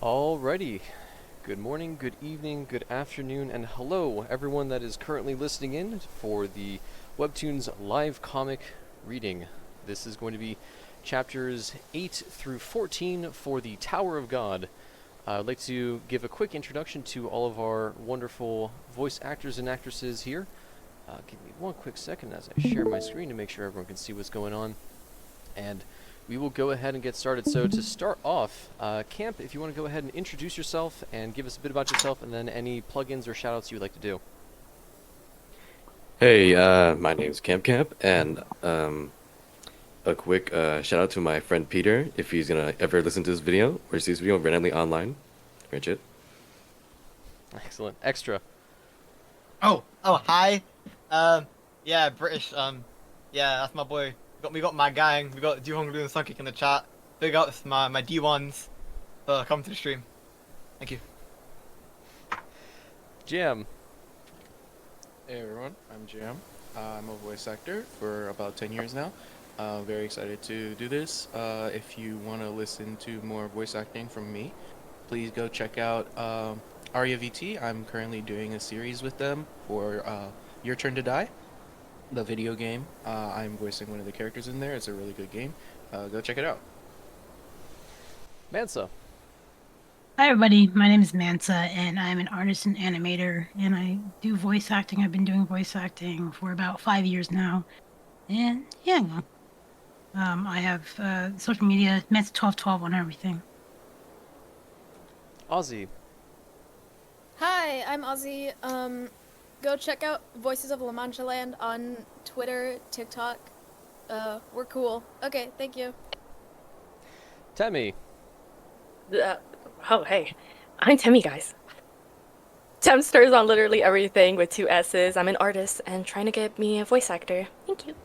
Alrighty. Good morning, good evening, good afternoon, and hello everyone that is currently listening in for the Webtoons live comic reading. This is going to be chapters 8 through 14 for the Tower of God. I'd like to give a quick introduction to all of our wonderful voice actors and actresses here. Give me one quick second as I share my screen to make sure everyone can see what's going on. And we will go ahead and get started. So to start off, Camp, if you want to go ahead and introduce yourself and give us a bit about yourself, and then any plugins or shoutouts you would like to do. Hey, my name's Camp, and a quick shout out to my friend Peter if he's gonna ever listen to this video or see this video randomly online. Rich it. Excellent. Extra. Hi. Yeah, British. Yeah, that's my boy. We got my gang. We got Duhong Lu and Sunkick in the chat. Big ups my D1s for coming to the stream. Thank you. Jaam. Hey everyone, I'm Jaam. I'm a voice actor for about 10 years now. Very excited to do this. If you want to listen to more voice acting from me, please go check out Aria VT. I'm currently doing a series with them for Your Turn to Die, the video game. I'm voicing one of the characters in there. It's a really good game. Go check it out. Mansa. Hi everybody, my name is Mansa and I'm an artist and animator and I do voice acting. I've been doing voice acting for about 5 years now. And yeah, I have social media, Mansa1212 on everything. Ozzy. Hi, I'm Ozzy. Go check out Voices of La Mancha Land on Twitter, TikTok. We're cool. Okay, thank you. Temmie. Hey. I'm Timmy, guys. Cchapters on literally everything with 2 S's. I'm an artist and trying to get me a voice actor. Thank you.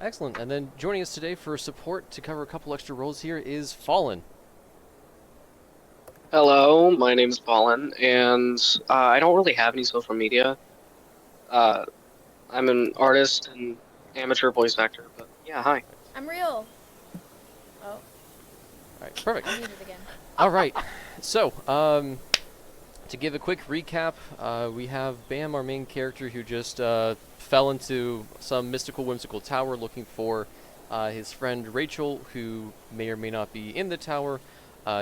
Excellent. And then joining us today for support to cover a couple extra roles here is Fallen. Hello, my name is Paulin, and I don't really have any social media. I'm an artist and amateur voice actor, but yeah, hi. I'm real. Oh, Alright, perfect. I muted again. Alright, so, to give a quick recap, we have Bam, our main character, who just fell into some mystical, whimsical tower looking for his friend Rachel, who may or may not be in the tower.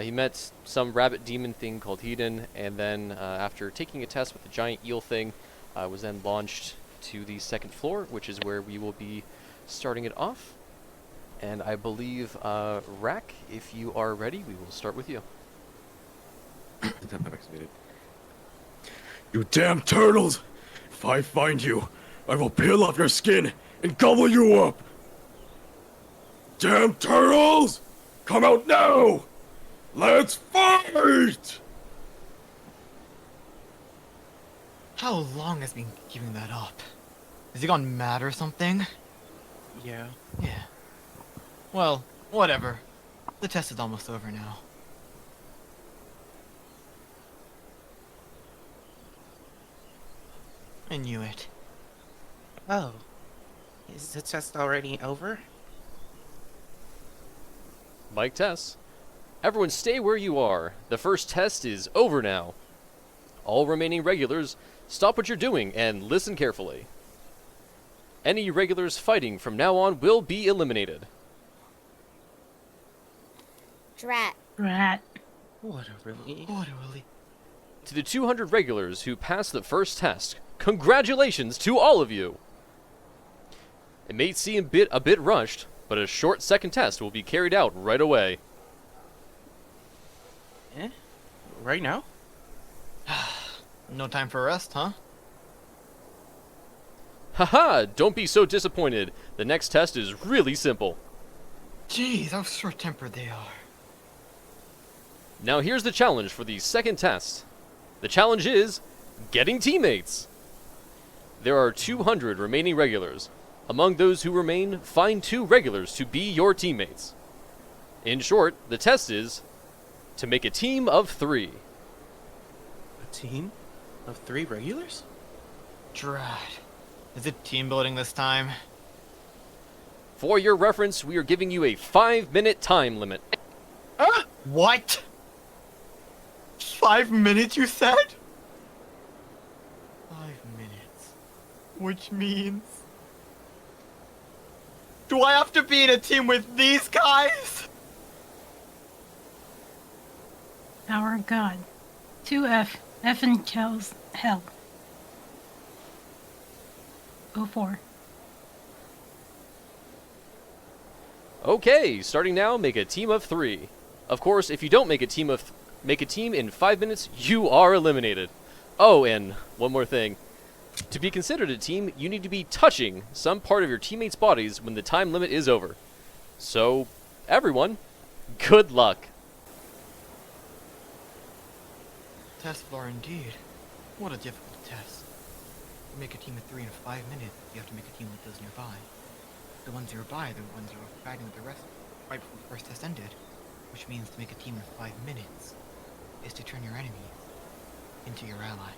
He met some rabbit demon thing called Hedon, and then after taking a test with the giant eel thing, was then launched to the second floor, which is where we will be starting it off. And I believe, Rack, if you are ready, we will start with you. You damn turtles! If I find you, I will peel off your skin and gobble you up! Damn turtles! Come out now! Let's fight! How long has he been keeping that up? Has he gone mad or something? Yeah. Yeah. Well, whatever. The test is almost over now. I knew it. Oh. Is the test already over? Mike Tess. Everyone stay where you are. The first test is over now. All remaining regulars, stop what you're doing and listen carefully. Any irregulars fighting from now on will be eliminated. Drat. Rat. What a relief. Literally. To the 200 regulars who passed the first test, congratulations to all of you! It may seem a bit rushed, but a short second test will be carried out right away. Eh? Right now? No time for rest, huh? Haha, don't be so disappointed. The next test is really simple. Jeez, how short-tempered they are. Now here's the challenge for the second test. The challenge is getting teammates. There are 200 remaining regulars. Among those who remain, find 2 regulars to be your teammates. In short, the test is to make a team of 3. A team of 3 regulars? Drat. Is it team building this time? For your reference, we are giving you a 5-minute time limit. What? 5 minutes, you said? 5 minutes. Which means... Do I have to be in a team with these guys? Power of God. 2F. F and Kel's hell. 04. Okay, starting now, make a team of 3. Of course, if you don't make a team in 5 minutes, you are eliminated. Oh, and one more thing. To be considered a team, you need to be touching some part of your teammates' bodies when the time limit is over. So, everyone, good luck. Test floor indeed. What a difficult test. To make a team of 3 in 5 minutes, you have to make a team with those nearby. The ones nearby are the ones who were fighting with the rest right before the first test ended. Which means to make a team in 5 minutes is to turn your enemies into your allies.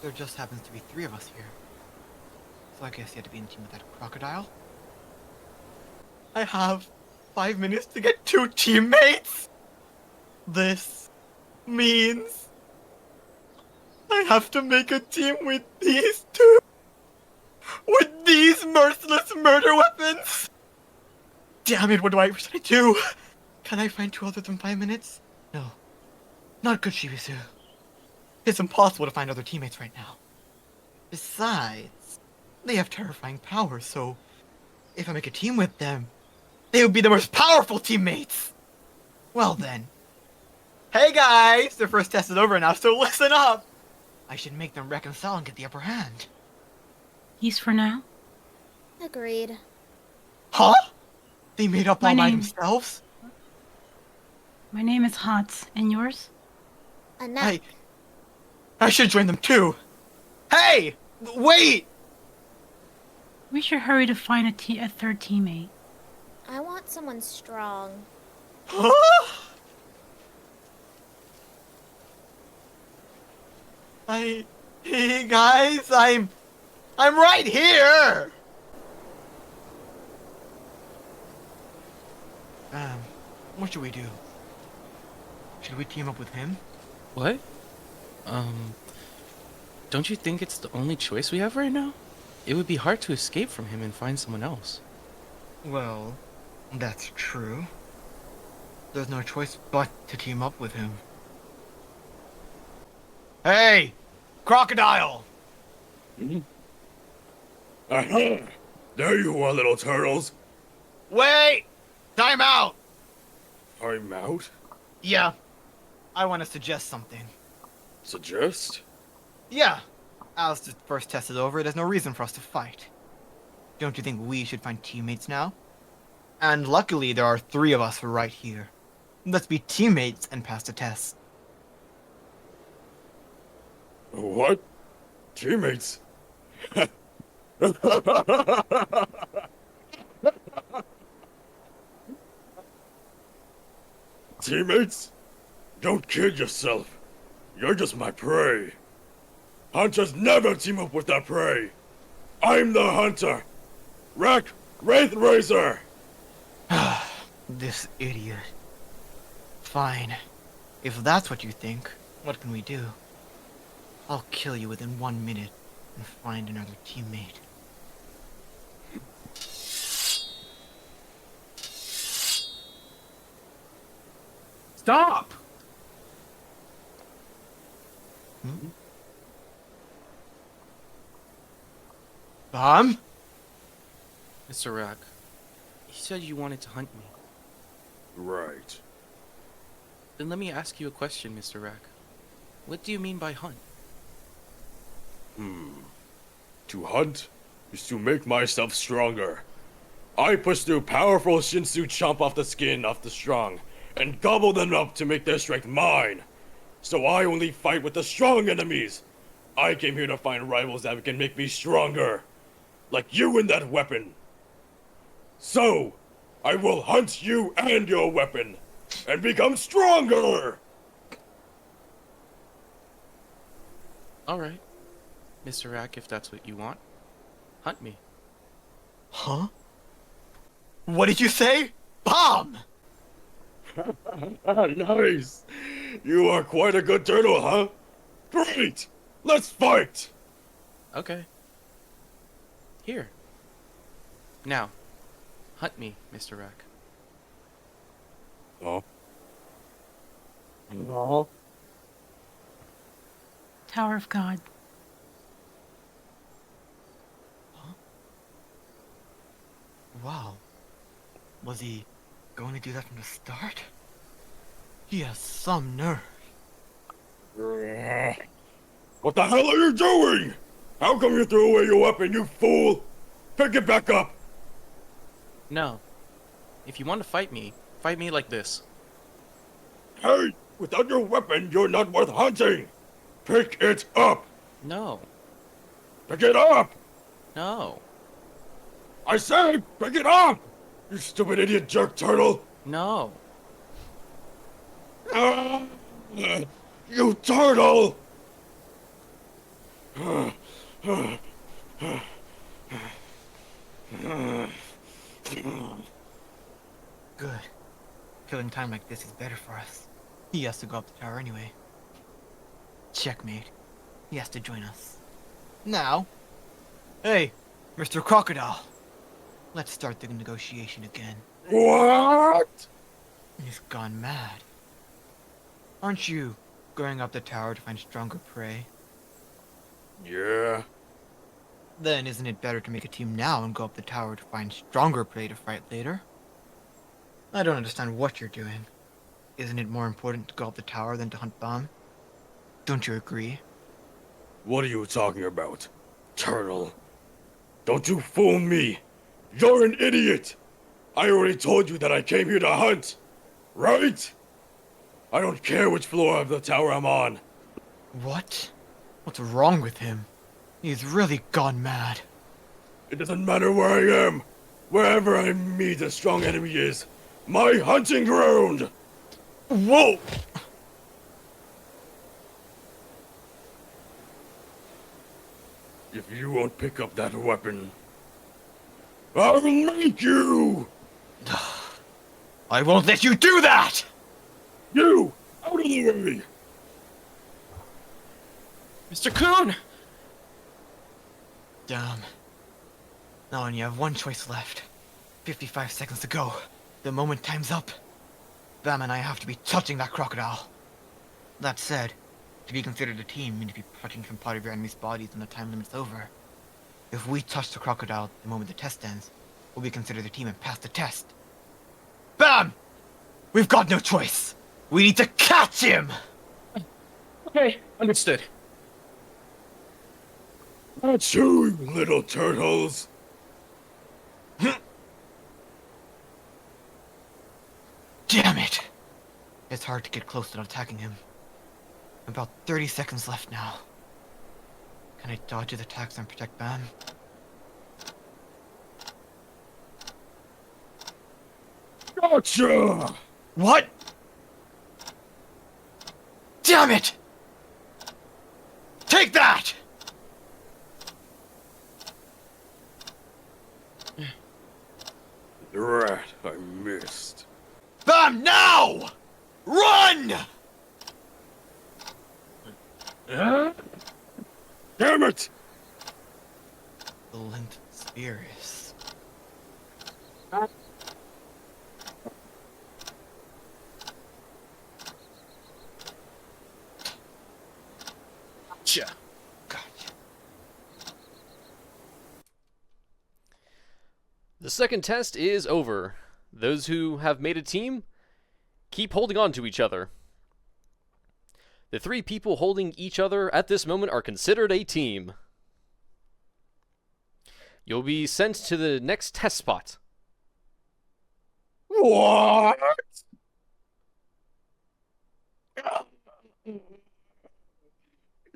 There just happens to be 3 of us here. So I guess you had to be in a team with that crocodile. I have 5 minutes to get 2 teammates? This means I have to make a team with these 2? With these merciless murder weapons? Damn it, what should I do? Can I find 2 others in 5 minutes? No. Not good, Shibisu. It's impossible to find other teammates right now. Besides, they have terrifying powers, so if I make a team with them, they would be the most powerful teammates! Well then. Hey guys! The first test is over now, so listen up! I should make them reconcile and get the upper hand. Peace for now. Agreed. Huh? They made up My all by name- themselves? My name is Hots, and yours? Enough. I should join them too! Hey! Wait! We should hurry to find a third teammate. I want someone strong. Huh? Hey guys, I'm right here! What should we do? Should we team up with him? What? Don't you think it's the only choice we have right now? It would be hard to escape from him and find someone else. Well, that's true. There's no choice but to team up with him. Hey! Crocodile! Aha! There you are, little turtles. Wait! Time out! I'm out. Yeah. I want to suggest something. Suggest? Yeah. As the first test is over, there's no reason for us to fight. Don't you think we should find teammates now? And luckily, there are 3 of us right here. Let's be teammates and pass the test. What? Teammates? Teammates? Don't kid yourself. You're just my prey. Hunters never team up with their prey. I'm the hunter. Wraith Razor. This idiot. Fine. If that's what you think, what can we do? I'll kill you within 1 minute and find another teammate. Stop! Bomb? Mr. Rack, you said you wanted to hunt me. Right. Then let me ask you a question, Mr. Rack. What do you mean by hunt? To hunt is to make myself stronger. I push through powerful Shinsu chomp off the skin of the strong and gobble them up to make their strength mine. So I only fight with the strong enemies. I came here to find rivals that can make me stronger. Like you and that weapon. So, I will hunt you and your weapon and become stronger! Alright. Mr. Rack, if that's what you want, hunt me. Huh? What did you say? Bomb! Nice. You are quite a good turtle, huh? Great. Let's fight. Okay. Here. Now, hunt me, Mr. Rack. Oh. No. Tower of God. Wow. Was he going to do that from the start? He has some nerve. What the hell are you doing? How come you threw away your weapon, you fool? Pick it back up. No. If you want to fight me like this. Hey, without your weapon, you're not worth hunting. Pick it up. No. Pick it up. No. I said, pick it up. You stupid idiot jerk turtle. No. Ah, you turtle. Good. Killing time like this is better for us. He has to go up the tower anyway. Checkmate. He has to join us. Now? Hey, Mr. Crocodile. Let's start the negotiation again. What? He's gone mad. Aren't you going up the tower to find stronger prey? Yeah. Then isn't it better to make a team now and go up the tower to find stronger prey to fight later? I don't understand what you're doing. Isn't it more important to go up the tower than to hunt Bomb? Don't you agree? What are you talking about, turtle? Don't you fool me. You're an idiot. I already told you that I came here to hunt, right? I don't care which floor of the tower I'm on. What? What's wrong with him? He's really gone mad. It doesn't matter where I am. Wherever I meet a strong enemy is my hunting ground. Whoa! If you won't pick up that weapon, I will make you! I won't let you do that! You! Out of the way! Mr. Coon! Damn. Now you have one choice left. 55 seconds to go. The moment time's up. Bam and I have to be touching that crocodile. That said, to be considered a team, you need to be touching some part of your enemy's bodies when the time limit's over. If we touch the crocodile the moment the test ends, we'll be considered a team and pass the test. Bam! We've got no choice! We need to catch him! Okay, understood. That's you, little turtles! Damn it! It's hard to get close without attacking him. About 30 seconds left now. Can I dodge his attacks and protect Bam? Gotcha! What? Damn it! Take that! Rat, I missed. Bam, now! Run! Damn it! The length of the spear is... Gotcha. Gotcha. The second test is over. Those who have made a team, keep holding on to each other. The three people holding each other at this moment are considered a team. You'll be sent to the next test spot. What?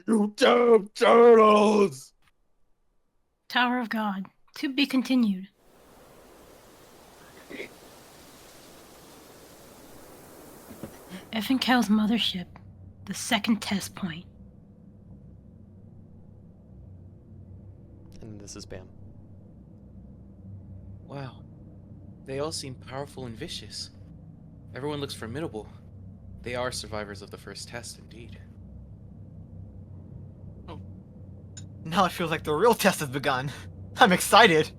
You damn turtles! Tower of God. To be continued. Evankel's mothership. The second test point. And this is Bam. Wow. They all seem powerful and vicious. Everyone looks formidable. They are survivors of the first test, indeed. Now it feels like the real test has begun. I'm excited.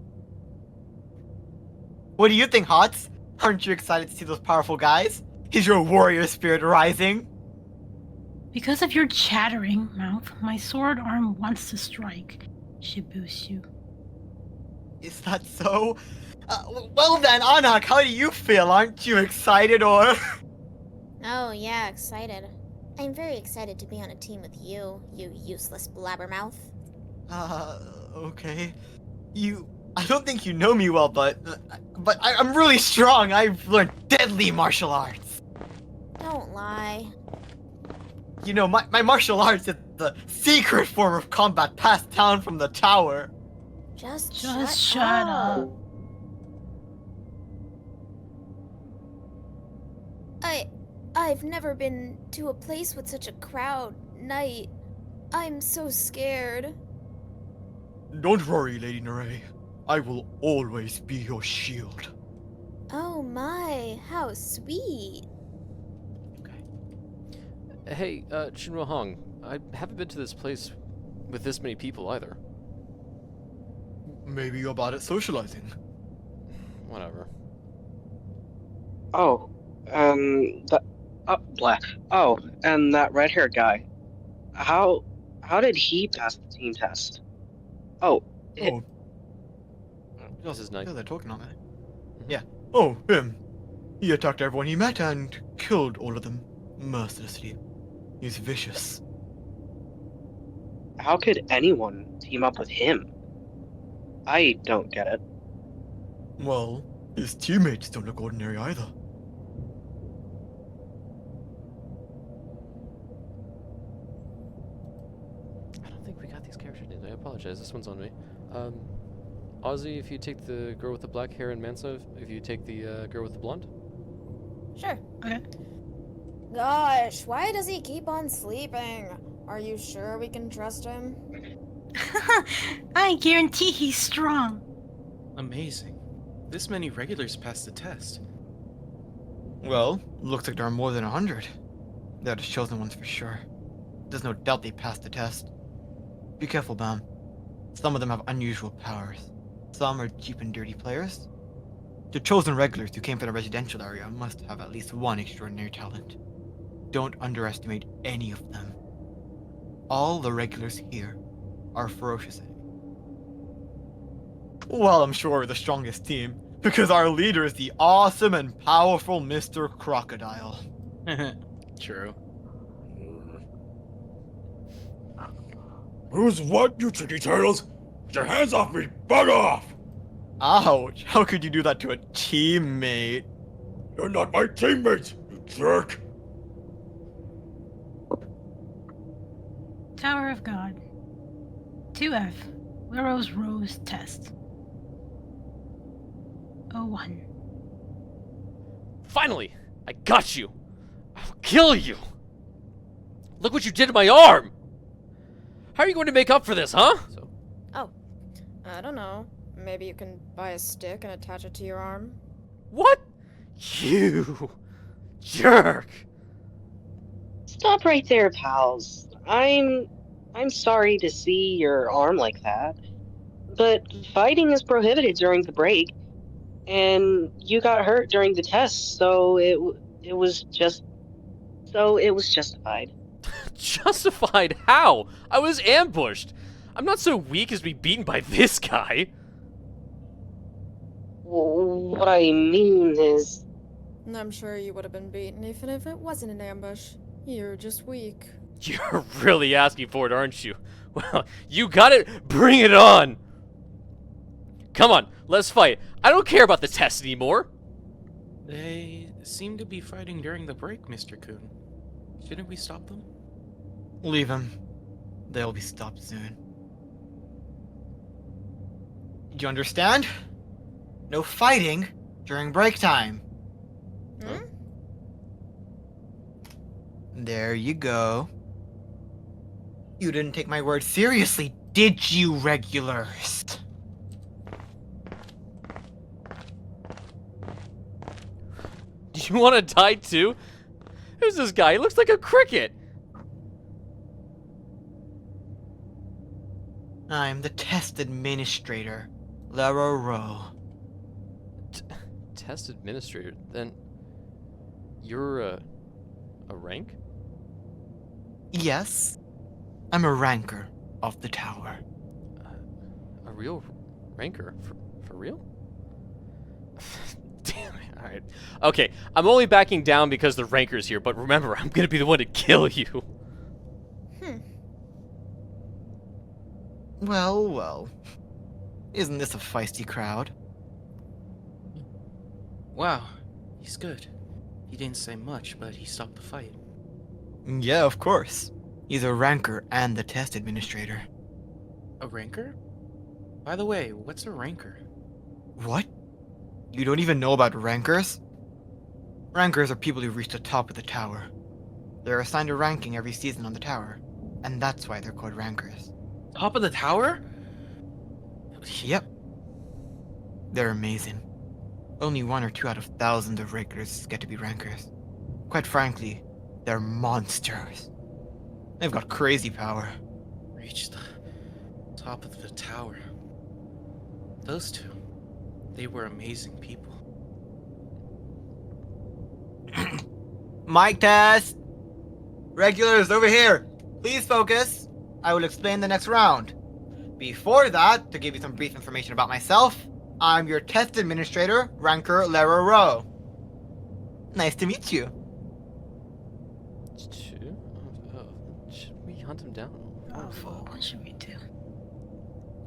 What do you think, Hots? Aren't you excited to see those powerful guys? Is your warrior spirit rising? Because of your chattering mouth, my sword arm wants to strike. Shibusu. Is that so? Well then, Anak, how do you feel? Aren't you excited or? Oh, yeah, excited. I'm very excited to be on a team with you, you useless blabbermouth. Okay. I don't think you know me well, but I'm really strong. I've learned deadly martial arts. Don't lie. You know, my martial arts is the secret form of combat passed down from the tower. Just shut up. I've never been to a place with such a crowd night. I'm so scared. Don't worry, Lady Nere. I will always be your shield. Oh my, how sweet. Hey, Shinro Hong, I haven't been to this place with this many people either. Maybe you're bad at socializing. Whatever. Oh, black. Oh, and that red-haired guy. How did he pass the team test? Oh, This is nice. Yeah, they're talking on it. Yeah. Oh, him. He attacked everyone he met and killed all of them mercilessly. He's vicious. how could anyone team up with him? I don't get it. Well, his teammates don't look ordinary either. I don't think we got these character names. I apologize. This one's on me. Ozzy, if you take the girl with the black hair, and Mansa, if you take the girl with the blonde. Sure. Okay. Gosh, why does he keep on sleeping? Are you sure we can trust him? I guarantee he's strong. Amazing. This many regulars passed the test. Well, looks like there are more than 100. They're the chosen ones for sure. There's no doubt they passed the test. Be careful, Bam. Some of them have unusual powers. Some are cheap and dirty players. The chosen regulars who came from the residential area must have at least one extraordinary talent. Don't underestimate any of them. All the regulars here are ferocious enemies. Well, I'm sure we're the strongest team, because our leader is the awesome and powerful Mr. Crocodile. True. Who's what, you tricky turtles? Get your hands off me! Bug off! Ouch, how could you do that to a teammate? You're not my teammate, you jerk! Tower of God. 2F. Willow's Rose Test. 01. Finally! I got you! I'll kill you! Look what you did to my arm! How are you going to make up for this, huh? Oh, I don't know. Maybe you can buy a stick and attach it to your arm? What? You jerk! Stop right there, pals. I'm sorry to see your arm like that, but fighting is prohibited during the break, and you got hurt during the test, so it was justified. Justified how? I was ambushed! I'm not so weak as to be beaten by this guy! What I mean is, I'm sure you would have been beaten even if it wasn't an ambush. You're just weak. You're really asking for it, aren't you? Well, you got it! Bring it on! Come on, let's fight. I don't care about the test anymore! They seem to be fighting during the break, Mr. Kun. Shouldn't we stop them? Leave them. They'll be stopped soon. Do you understand? No fighting during break time. Hmm? There you go. You didn't take my word seriously, did you, regulars? You want to die too? Who's this guy? He looks like a cricket. I'm the test administrator, Lara Rowe. Test administrator? Then you're a rank? Yes, I'm a ranker of the tower. A real ranker? For real? Damn it. Alright. Okay, I'm only backing down because the ranker's here, but remember, I'm gonna be the one to kill you. Well, well. Isn't this a feisty crowd? Wow, he's good. He didn't say much, but he stopped the fight. Yeah, of course. He's a ranker and the test administrator. A ranker? By the way, what's a ranker? What? You don't even know about rankers? Rankers are people who reach the top of the tower. They're assigned a ranking every season on the tower, and that's why they're called rankers. Top of the tower? Yep. They're amazing. Only 1 or 2 out of thousands of regulars get to be rankers. Quite frankly, they're monsters. They've got crazy power. Reached the top of the tower. Those two, they were amazing people. Mic test! Regulars over here! Please focus. I will explain the next round. Before that, to give you some brief information about myself, I'm your test administrator, ranker Lara Rowe. Nice to meet you. Should we hunt him down? What should we do?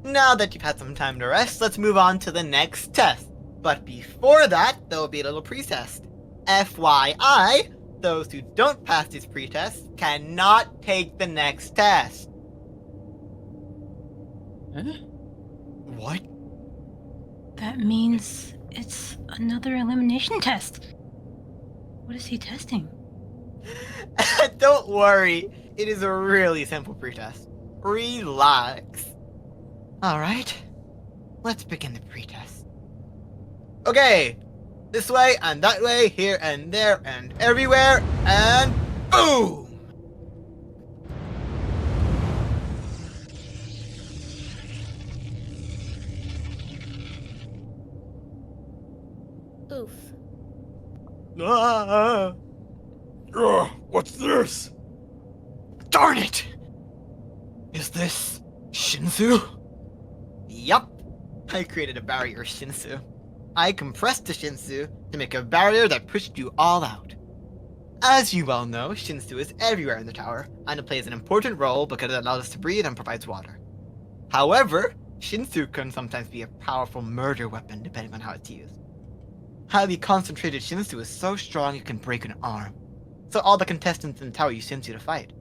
Now that you've had some time to rest, let's move on to the next test. But before that, there will be a little pre-test. FYI, those who don't pass this pre-test cannot take the next test. Huh? What? That means it's another elimination test. What is he testing? Don't worry, it is a really simple pretest. Relax. Alright, let's begin the pretest. Okay, this way and that way, here and there and everywhere, and boom! Oof. Ah, Ugh, what's this? darn it! Is this Shinsu? Yup, I created a barrier Shinsu. I compressed the Shinsu to make a barrier that pushed you all out. As you well know, Shinsu is everywhere in the tower, and it plays an important role because it allows us to breathe and provides water. However, Shinsu can sometimes be a powerful murder weapon depending on how it's used. Highly concentrated Shinsu is so strong it can break an arm, so all the contestants in the tower use Shinsu to fight.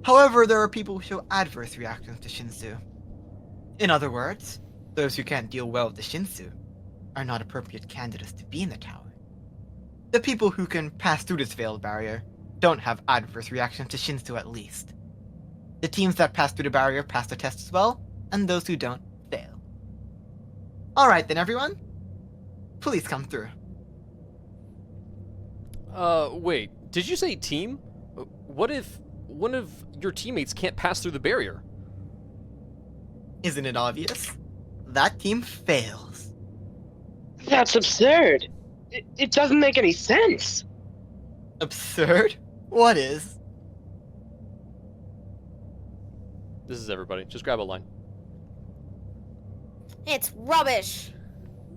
However, there are people who show adverse reactions to Shinsu. In other words, those who can't deal well with the Shinsu are not appropriate candidates to be in the tower. The people who can pass through this veiled barrier don't have adverse reactions to Shinsu at least. The teams that pass through the barrier pass the test as well, and those who don't fail. Alright then everyone, please come through. Wait, did you say team? What if one of your teammates can't pass through the barrier? Isn't it obvious? That team fails. That's absurd. It doesn't make any sense. Absurd? What is? This is everybody. Just grab a line. It's rubbish.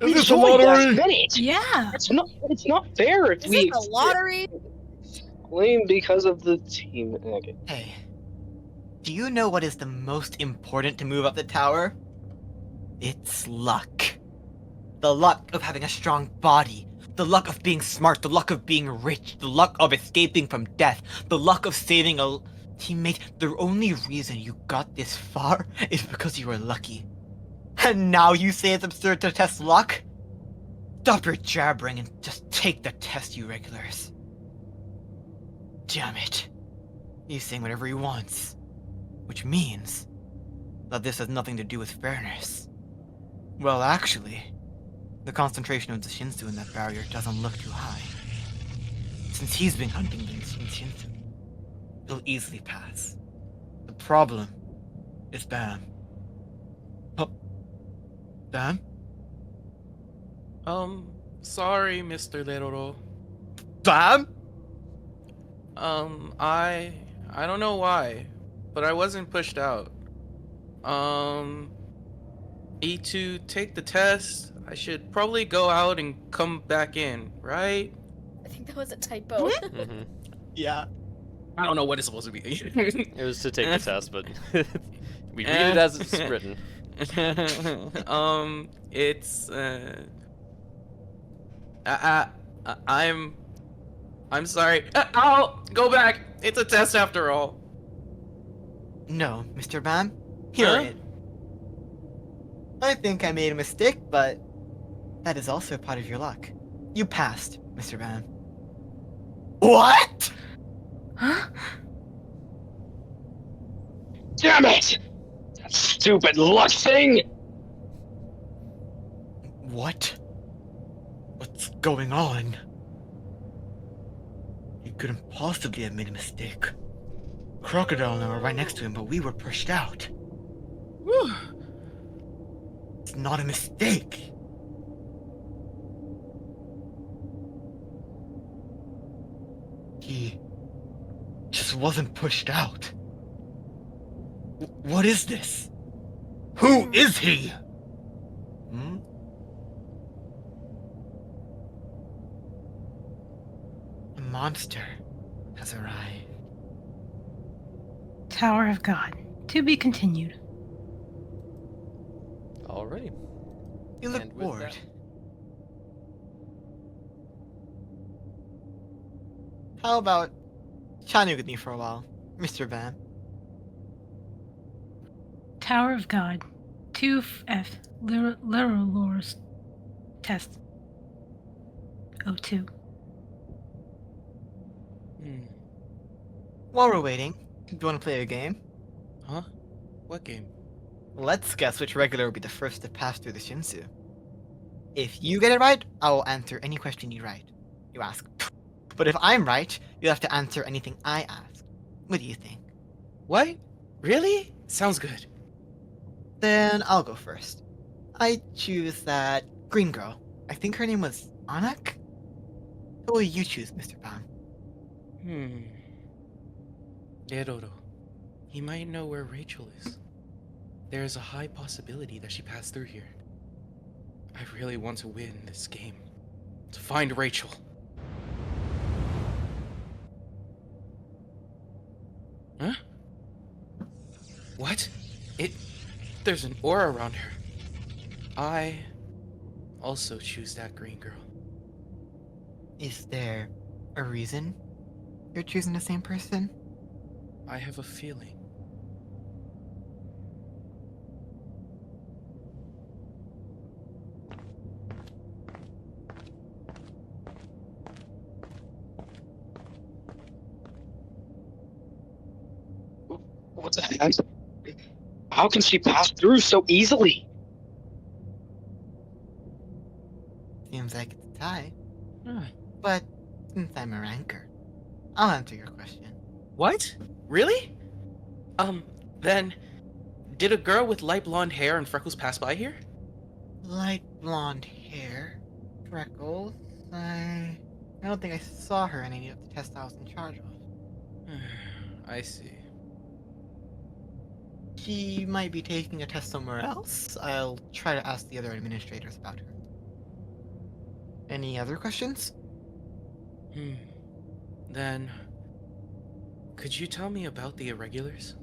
Is this a joined last lottery? minute. Yeah. It's not fair if Is we this a lottery? blame because of the team. Okay. Hey, do you know what is the most important to move up the tower? It's luck. The luck of having a strong body, the luck of being smart, the luck of being rich, the luck of escaping from death, the luck of saving a teammate. The only reason you got this far is because you were lucky. And now you say it's absurd to test luck? Stop your jabbering and just take the test, you regulars. Damn it. He's saying whatever he wants. Which means that this has nothing to do with fairness. Well, actually, the concentration of the Shinsu in that barrier doesn't look too high. Since he's been hunting the Shinsu, he'll easily pass. The problem is Bam. Oh, Bam? Sorry, Mr. Leroro. Bam? I don't know why, but I wasn't pushed out. E to take the test, I should probably go out and come back in, right? I think that was a typo. Hmm. Yeah. I don't know what it's supposed to be. It was to take the test, but we read it as it's written. It's I'm sorry. I'll go back. It's a test after all. No, Mr. Bam. Hear Huh? it. I think I made a mistake, but that is also part of your luck. You passed, Mr. Bam. What? Huh? Damn it! That stupid luck thing! What? What's going on? He couldn't possibly have made a mistake. Crocodile and I were right next to him, but we were pushed out. Whew. It's not a mistake. He just wasn't pushed out. What is this? Who is he? Hmm? A monster has arrived. Tower of God. To be continued. Alrighty. You look And with bored. that- How about chatting with me for a while, Mr. Van? Tower of God. 2F. Literal lores. Test. 02. While we're waiting, do you want to play a game? Huh? What game? Let's guess which regular will be the first to pass through the Shinsu. If you get it right, I will answer any question you ask. But if I'm right, you'll have to answer anything I ask. What do you think? What? Really? Sounds good. Then I'll go first. I choose that green girl. I think her name was Anak? Who will you choose, Mr. Pan? Eroro. He might know where Rachel is. There is a high possibility that she passed through here. I really want to win this game. To find Rachel. Huh? What? There's an aura around her. I also choose that green girl. Is there a reason you're choosing the same person? I have a feeling. What the heck? How can she pass through so easily? Seems like it's a tie. Huh. But since I'm a ranker, I'll answer your question. What? Really? Then, did a girl with light blonde hair and freckles pass by here? Light blonde hair, freckles. I don't think I saw her in any of the tests I was in charge of. I see. She might be taking a test somewhere else. I'll try to ask the other administrators about her. Any other questions? Then, could you tell me about the irregulars?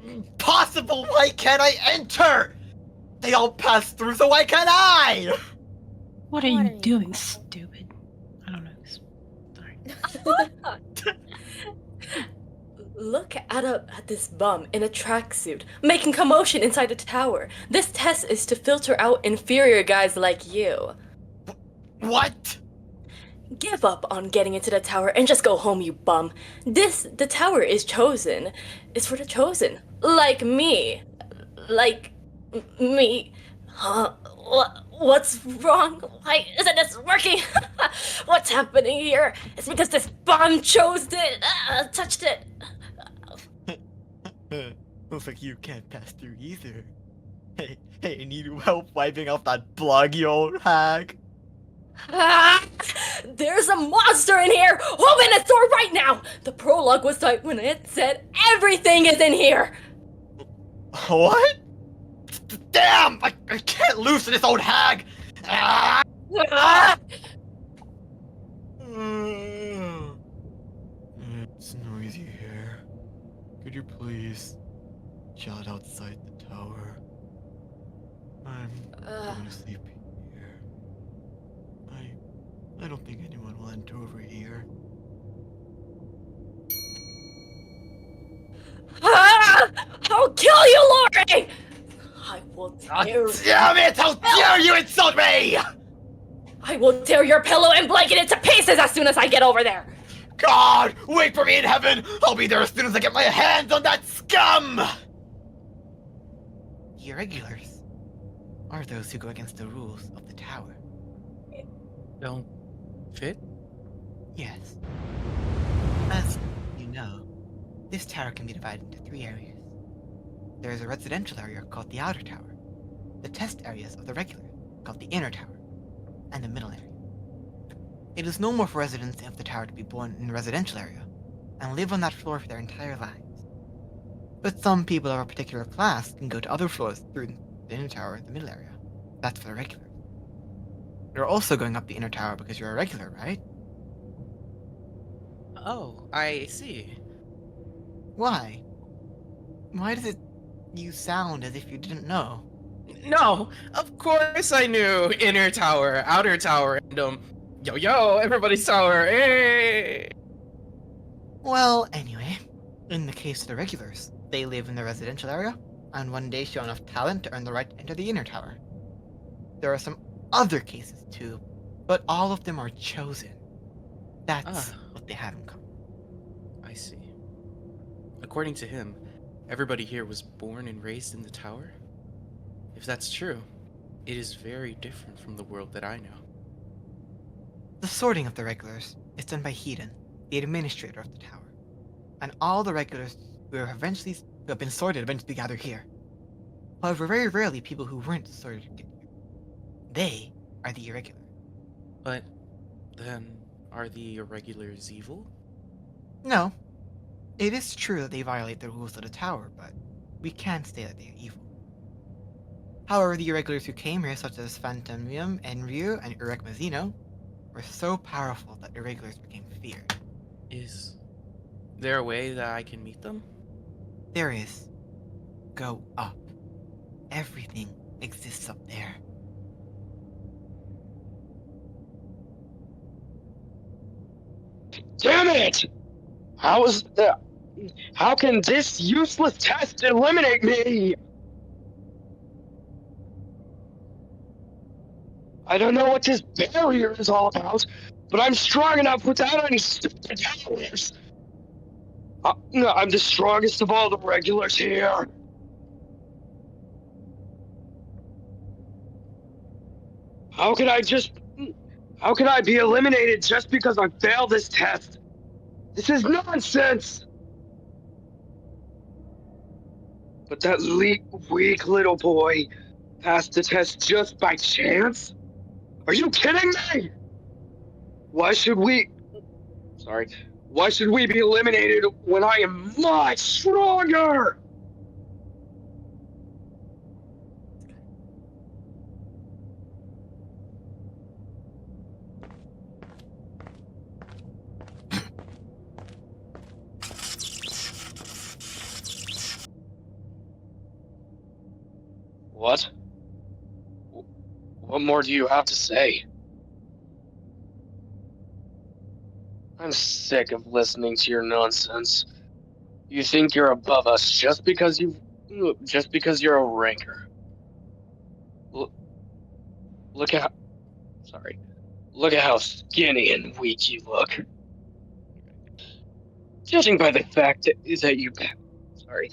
Impossible! Why can't I enter? They all pass through, so why can't I? What are you doing, stupid? I don't know. Sorry. Look at this bum in a tracksuit, making commotion inside the tower. This test is to filter out inferior guys like you. What? give up on getting into the tower and just go home, you bum. The tower is chosen. It's for the chosen. Like me. Like me. Huh? What's wrong? Why isn't this working? What's happening here? It's because this bomb chose it. Touched it. Looks like you can't pass through either. Hey, need help wiping off that blog, you old hag? Ah, there's a monster in here! Open the door right now! The prologue was tight when it said everything is in here! What? Damn! I can't loosen this old hag! Ah! Ah! It's noisy here. Could you please shout outside the tower? I'm going to sleep here. I don't think anyone will enter over here. Ah! I'll kill you, Lori! I will tear. Damn it! How dare you insult me! I will tear your pillow and blanket into pieces as soon as I get over there! God! Wait for me in heaven! I'll be there as soon as I get my hands on that scum! The irregulars are those who go against the rules of the tower. Don't fit? Yes. As you know, this tower can be divided into 3 areas. There is a residential area called the outer tower, the test areas of the regular, called the inner tower, and the middle area. It is normal for residents of the tower to be born in the residential area and live on that floor for their entire lives. But some people of a particular class can go to other floors through the inner tower and the middle area. That's for the regulars. You're also going up the inner tower because you're a regular, right? Oh, I see. Why? Why does you sound as if you didn't know? No, of course I knew. Inner tower, outer tower, and yo, everybody's tower, hey! Well, anyway, in the case of the regulars, they live in the residential area, and one day show enough talent to earn the right to enter the inner tower. There are some other cases too, but all of them are chosen. That's what they have in common. I see. According to him, everybody here was born and raised in the tower? If that's true, it is very different from the world that I know. The sorting of the regulars is done by Hedon, the administrator of the tower, and all the regulars who have been sorted eventually gather here. However, very rarely people who weren't sorted get here. They are the irregular. But then, are the irregulars evil? No, it is true that they violate the rules of the tower, but we can't say that they are evil. However, the irregulars who came here, such as Phantomium, Enryu, and Urek Mazino, were so powerful that irregulars became feared. Is there a way that I can meet them? There is. Go up. Everything exists up there. Damn it! How can this useless test eliminate me? I don't know what this barrier is all about, but I'm strong enough without any stupid powers. No, I'm the strongest of all the regulars here. How could I be eliminated just because I failed this test? This is nonsense! But that weak little boy passed the test just by chance? Are you kidding me? Why should we be eliminated when I am much stronger? What? What more do you have to say? I'm sick of listening to your nonsense. You think you're above us just because you're a ranker. Look at Look at how skinny and weak you look. Judging by the fact that you, sorry,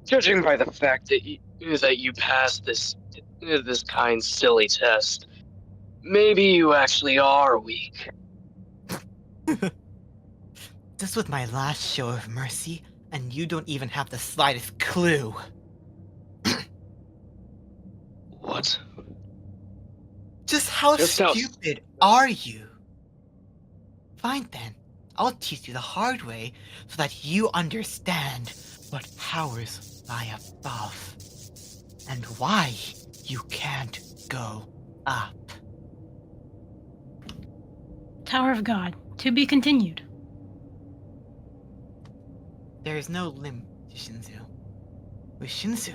judging by the fact that you passed this kind silly test, maybe you actually are weak. This was my last show of mercy, and you don't even have the slightest clue. What? Just how Just how stupid are you? Fine then, I'll teach you the hard way so that you understand what powers lie above and why you can't go up. Tower of God. To be continued. There is no limit to Shinsu. With Shinsu,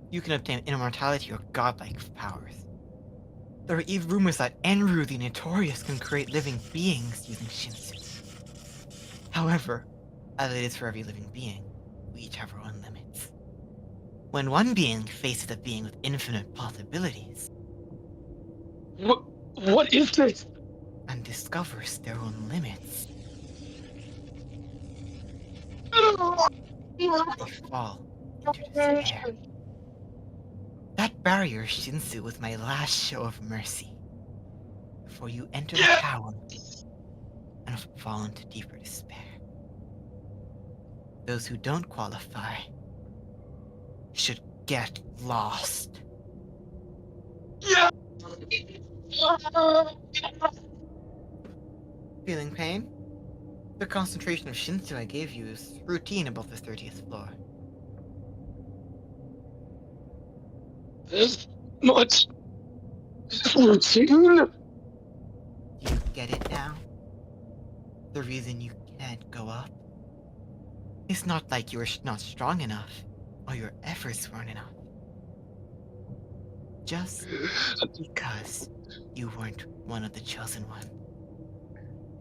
you can obtain immortality or godlike powers. There are even rumors that Enru the Notorious can create living beings using Shinsu. However, as it is for every living being, we each have our own limits. When one being faces a being with infinite possibilities, what is this? And discovers their own limits, they fall into despair. That barrier Shinsu was my last show of mercy. Before you enter the tower and fall into deeper despair. Those who don't qualify should get lost. Yeah. Feeling pain? The concentration of Shinsu I gave you is routine above the 30th floor. This much routine? You get it now? The reason you can't go up? It's not like you were not strong enough, or your efforts weren't enough. Just because you weren't one of the chosen one.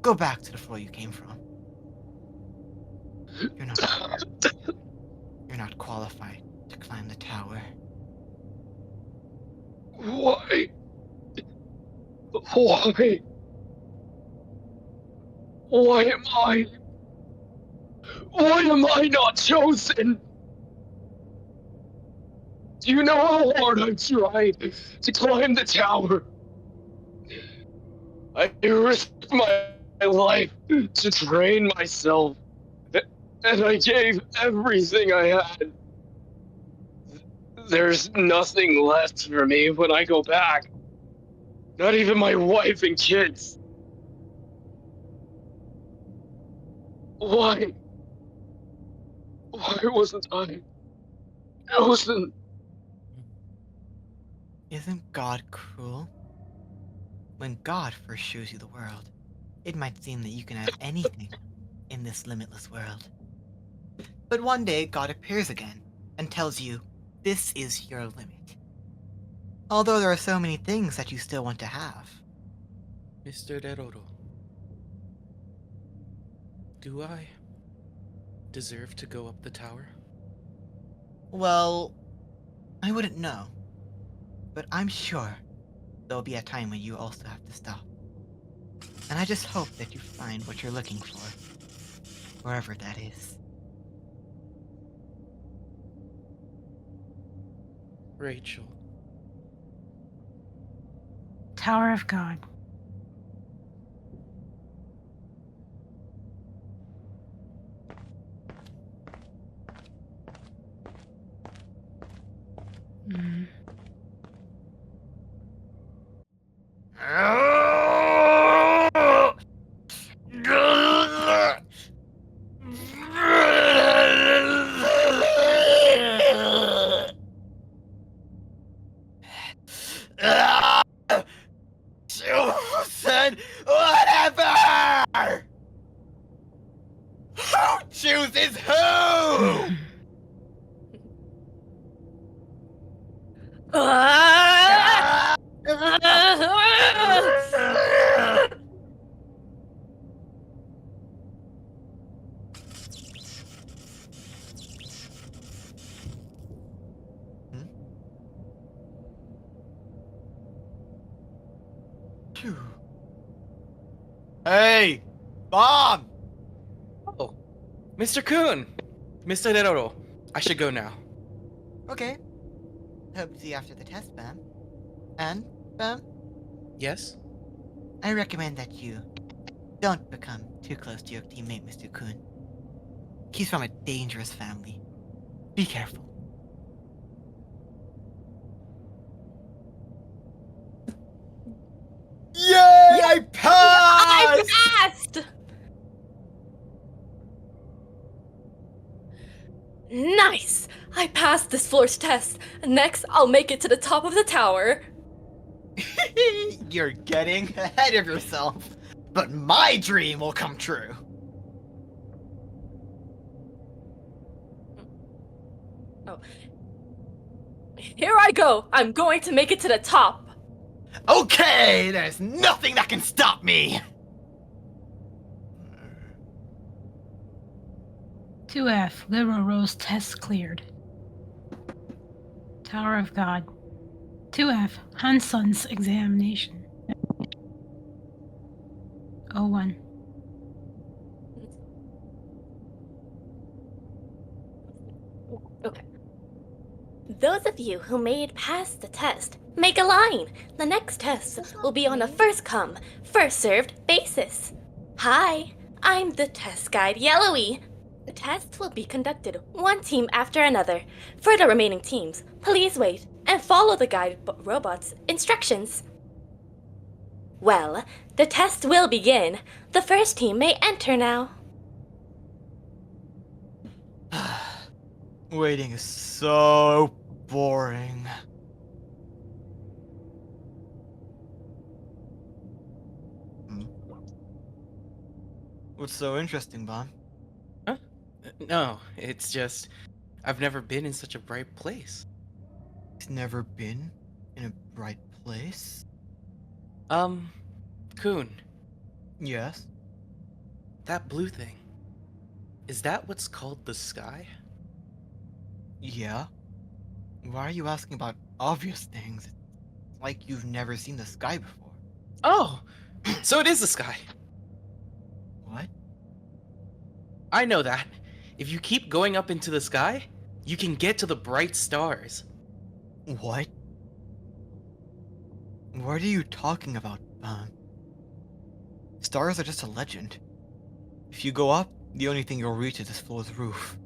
Go back to the floor you came from. You're not qualified to climb the tower. Why? Why? Why am I? Why am I not chosen? Do you know how hard I've tried to climb the tower? I risked my life to train myself, and I gave everything I had. There's nothing left for me when I go back. Not even my wife and kids. Why? Why wasn't I chosen? Isn't God cruel? When God first shows you the world, it might seem that you can have anything in this limitless world. But one day God appears again and tells you, this is your limit. Although there are so many things that you still want to have. Mr. Deroro, do I deserve to go up the tower? Well, I wouldn't know. But I'm sure there'll be a time when you also have to stop. And I just hope that you find what you're looking for, wherever that is. Rachel. Tower of God. Mm. Chosen whatever! Who chooses who? Hey! Bomb! Oh, Mr. Kun! Mr. Deroro, I should go now. Okay. Hope to see you after the test, Bam. And, Bam, Yes? I recommend that you don't become too close to your teammate, Mr. Kun. He's from a dangerous family. Be careful. Yay! I I passed! passed! Nice! I passed this floor's test. Next, I'll make it to the top of the tower. You're getting ahead of yourself. But my dream will come true. Oh. Here I go! I'm going to make it to the top! Okay, there's nothing that can stop me! 2F, Literal Rose test cleared. Tower of God. 2F, Hanson's examination. 01. Okay. Those of you who made past the test, make a line. The next test will be on a first come, first served basis. Hi, I'm the test guide Yellowy. The tests will be conducted one team after another. For the remaining teams, please wait and follow the guide robot's instructions. Well, the test will begin. The first team may enter now. Waiting is so boring. What's so interesting, Bon? No, it's just I've never been in such a bright place. He's never been in a bright place? Kun, Yes. that blue thing. Is that what's called the sky? Yeah? Why are you asking about obvious things? It's like you've never seen the sky before. Oh, so it is the sky. What? I know that. If you keep going up into the sky, you can get to the bright stars. What? What are you talking about, Stars are just a legend. If you go up, the only thing you'll reach is this floor's roof.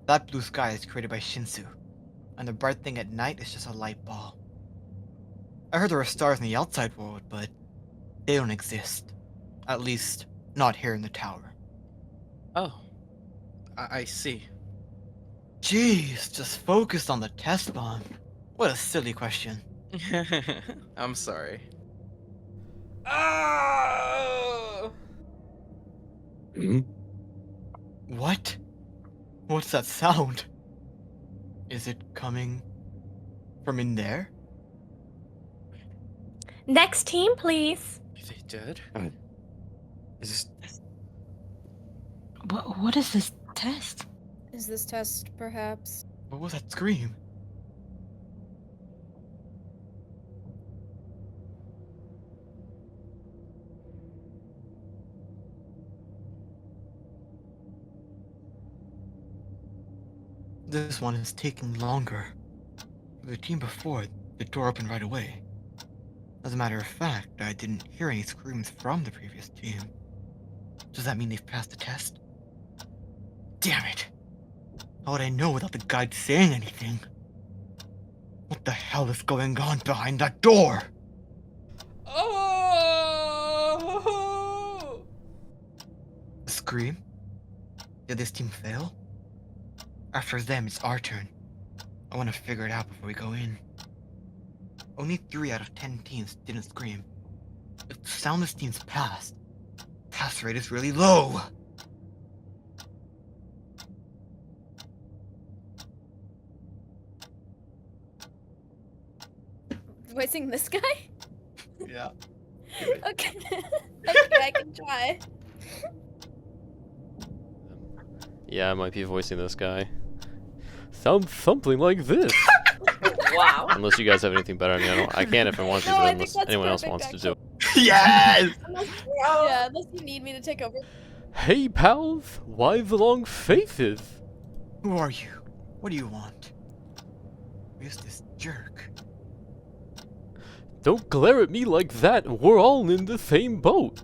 That blue sky is created by Shinsu, and the bright thing at night is just a light ball. I heard there are stars in the outside world, but they don't exist. At least, not here in the tower. Oh, I see. Jeez, just focused on the test bomb. What a silly question. I'm sorry. Hmm? What? What's that sound? Is it coming from in there? Next team, please. They did? Is this... What is this test? Is this test perhaps? What was that scream? This one is taking longer. The team before, the door opened right away. As a matter of fact, I didn't hear any screams from the previous team. Does that mean they've passed the test? Damn it! How would I know without the guide saying anything? What the hell is going on behind that door? Oh! A scream? Did this team fail? After them, it's our turn. I want to figure it out before we go in. Only 3 out of 10 teams didn't scream. If the soundless teams passed, pass rate is really low. Voicing this guy? Yeah. Okay. Okay, I can try. Yeah, I might be voicing this guy. Sounds something like this. Wow. Unless you guys have anything better. I mean, I can if I want to, No, but I unless think that's anyone else perfect, wants to do it. Yes! Unless you need me to take over. Hey, pals, why the long faces? Who are you? What do you want? Who's this jerk? Don't glare at me like that, we're all in the same boat.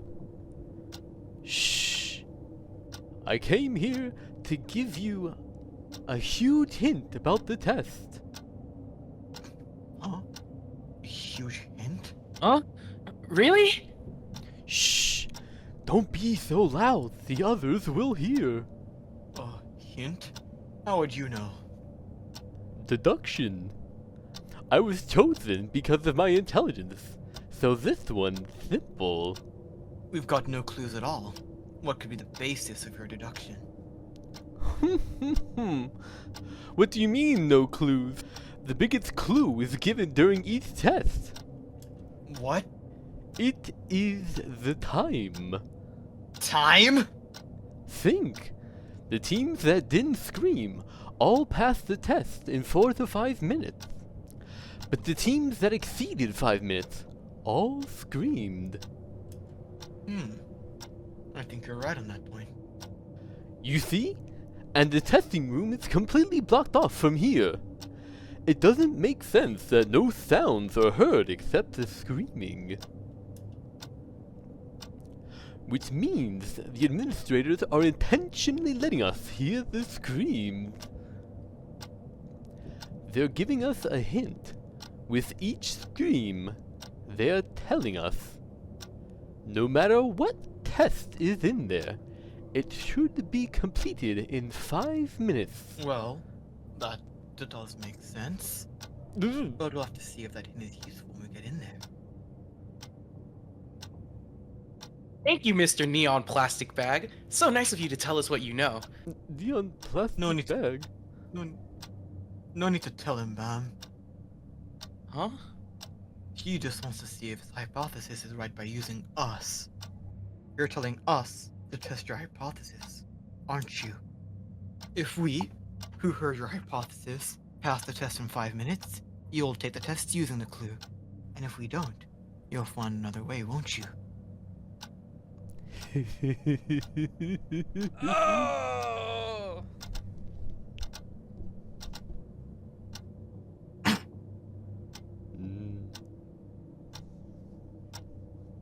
Shh. I came here to give you a huge hint about the test. Huh? A huge hint? Huh? Really? Shh. Don't be so loud, the others will hear. A hint? How would you know? Deduction. I was chosen because of my intelligence, so this one's simple. We've got no clues at all. What could be the basis of your deduction? What do you mean, no clues? The biggest clue is given during each test. What? It is the time. Time? Think. The teams that didn't scream all passed the test in 4 to 5 minutes. But the teams that exceeded 5 minutes all screamed. I think you're right on that point. You see? And the testing room is completely blocked off from here. It doesn't make sense that no sounds are heard except the screaming. Which means the administrators are intentionally letting us hear the screams. They're giving us a hint. With each scream, they're telling us, no matter what test is in there, it should be completed in 5 minutes. Well, that does make sense. But we'll have to see if that hint is useful when we get in there. Thank you, Mr. Neon Plastic Bag. So nice of you to tell us what you know. Neon plastic No need to- bag. No need to tell him, Bam. Huh? He just wants to see if his hypothesis is right by using us. You're telling us to test your hypothesis, aren't you? If we, who heard your hypothesis, pass the test in 5 minutes, you'll take the test using the clue. And if we don't, you'll find another way, won't you? Oh!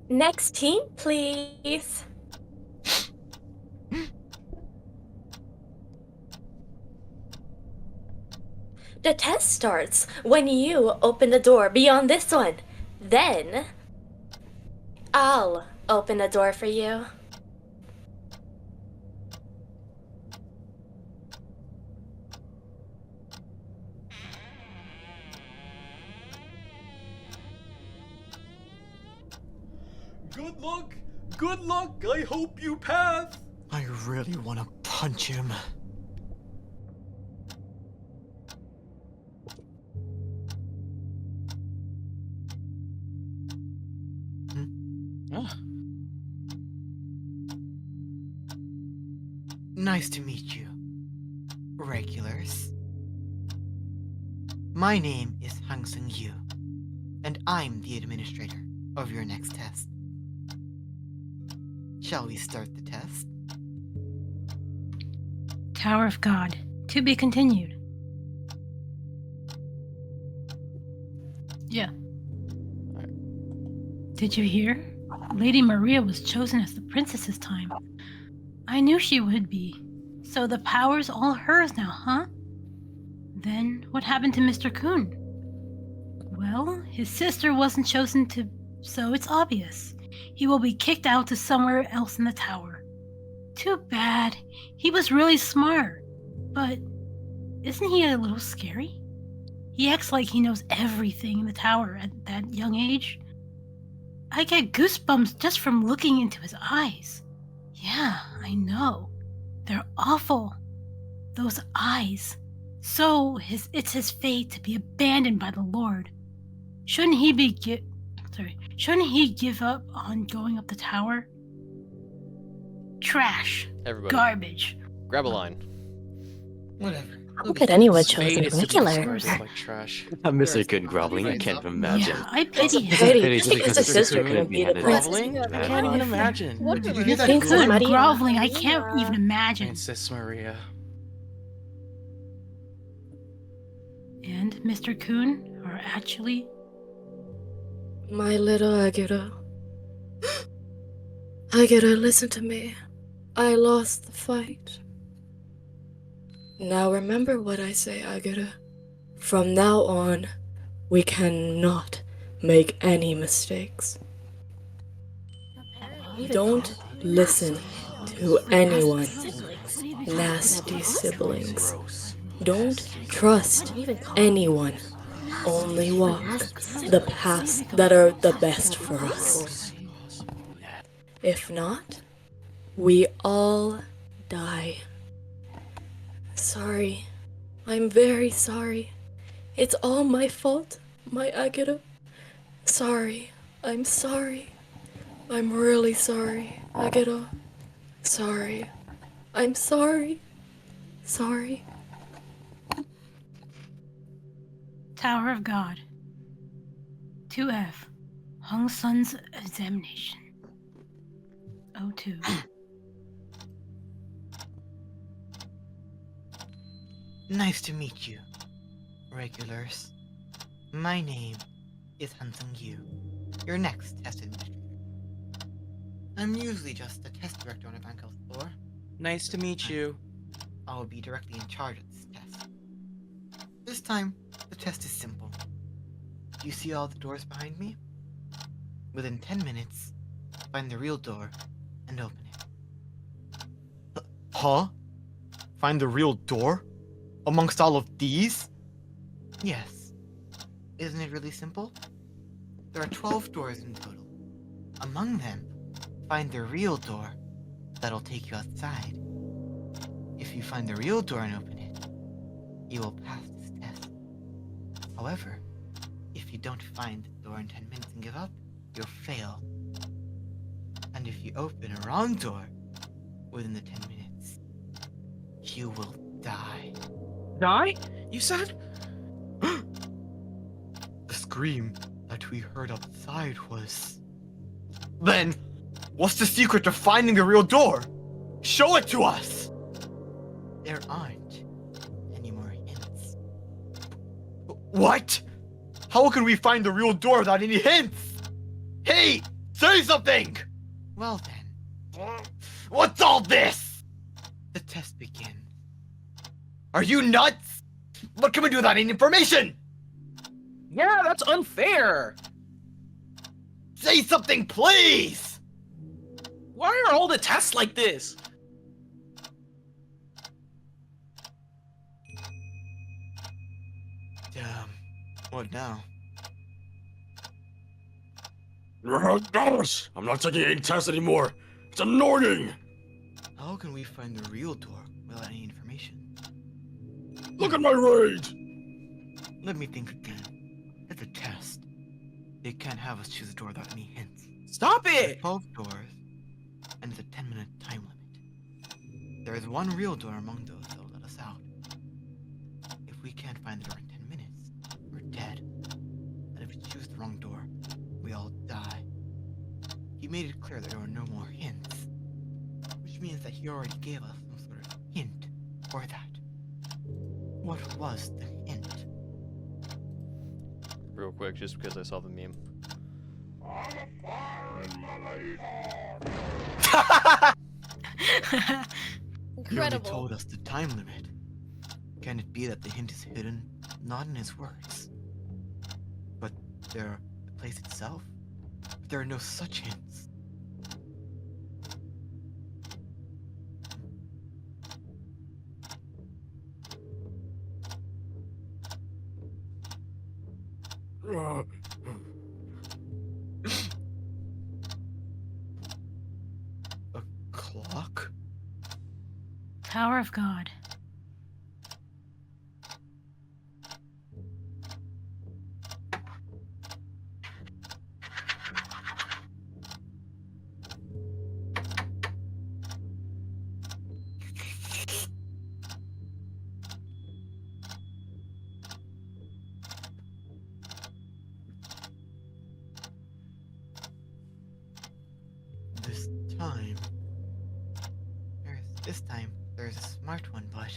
Next team, please. The test starts when you open the door beyond this one. Then, I'll open the door for you. Good luck! Good luck! I hope you pass! I really want to punch him. Ah. Nice to meet you, regulars. My name is Hang Sung Yu, and I'm the administrator of your next test. Shall we start the test? Tower of God. To be continued. Yeah. Did you hear? Lady Maria was chosen as the princess this time. I knew she would be. So the power's all hers now, huh? Then what happened to Mr. Kun? Well, his sister wasn't chosen to, so it's obvious. He will be kicked out to somewhere else in the tower. Too bad. He was really smart. But isn't he a little scary? He acts like he knows everything in the tower at that young age. I get goosebumps just from looking into his eyes. Yeah, I know. They're awful. Those eyes. So it's his fate to be abandoned by the Lord. Shouldn't he give up on going up the tower? Trash. Everybody, Garbage. grab a line. Whatever. How could anyone Spade chosen is to be regular? discarded like trash. Mr. Good groveling, I can't imagine. Yeah, I It's a pity him. pity, Pity just because because his his sister sister couldn't couldn't be be the the princess. Groveling? I Bad can't even one. imagine. What Did a you hear that? Princess Good? Maria. Groveling, I can't even imagine. Princess Maria. And Mr. Coon are actually My little Agura. Agura, listen to me. I lost the fight. Now remember what I say, Agura. From now on, we cannot make any mistakes. Don't listen to anyone. Nasty siblings. Don't trust anyone. Only walk the paths that are the best for us. If not, we all die. Sorry. I'm very sorry. It's all my fault, my Agata. Sorry. I'm sorry. I'm really sorry, Agata. Sorry. I'm sorry. Sorry. Tower of God. 2F. Hung Sun's examination. 02. Nice to meet you, regulars. My name is Hansung Yu, your next test administrator. I'm usually just the test director on a bank house floor. Nice to meet you. I will be directly in charge of this test. This time, the test is simple. Do you see all the doors behind me? Within 10 minutes, find the real door and open it. Huh? Find the real door? Amongst all of these? Yes. Isn't it really simple? There are 12 doors in total. Among them, find the real door that'll take you outside. If you find the real door and open it, you will pass this test. However, if you don't find the door in 10 minutes and give up, you'll fail. And if you open a wrong door within the 10 minutes, you will die. Die? You said? The scream that we heard outside was... Then, what's the secret to finding the real door? Show it to us! There aren't any more hints. What? How can we find the real door without any hints? Hey, say something! Well then, what's all this? The test begins. Are you nuts? What can we do without any information? Yeah, that's unfair. Say something, please! Why are all the tests like this? Damn. What now? Gosh, I'm not taking any tests anymore. It's annoying. How can we find the real door without any information? Look at my raid. Let me think again. It's a test. They can't have us choose a door without any hints. Stop There are it! 12 doors, and it's a 10-minute time limit. There is one real door among those that will let us out. If we can't find the door in 10 minutes, we're dead. And if we choose the wrong door, we all die. He made it clear that there were no more hints, which means that he already gave us some sort of hint for that. What was the hint? Real quick, just because I saw the meme. He already Incredible. told us the time limit. Can it be that the hint is hidden, not in his words, but the place itself? There are no such hints. A clock? Tower of God. there's a smart one, but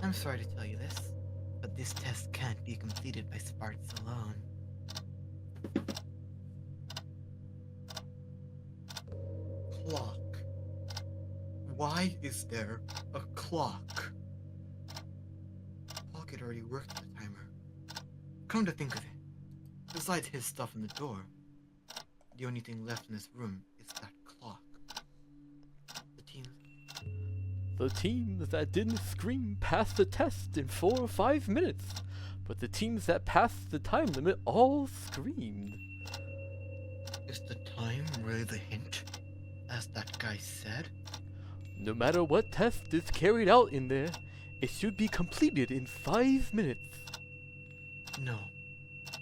I'm sorry to tell you this, but this test can't be completed by smarts alone. Clock. Why is there a clock? Clock had already worked the timer. Come to think of it, besides his stuff in the door, the only thing left in this room is that clock. The teams that didn't scream passed the test in 4 or 5 minutes, but the teams that passed the time limit all screamed. Is the time really the hint, as that guy said? No matter what test is carried out in there, it should be completed in 5 minutes. No,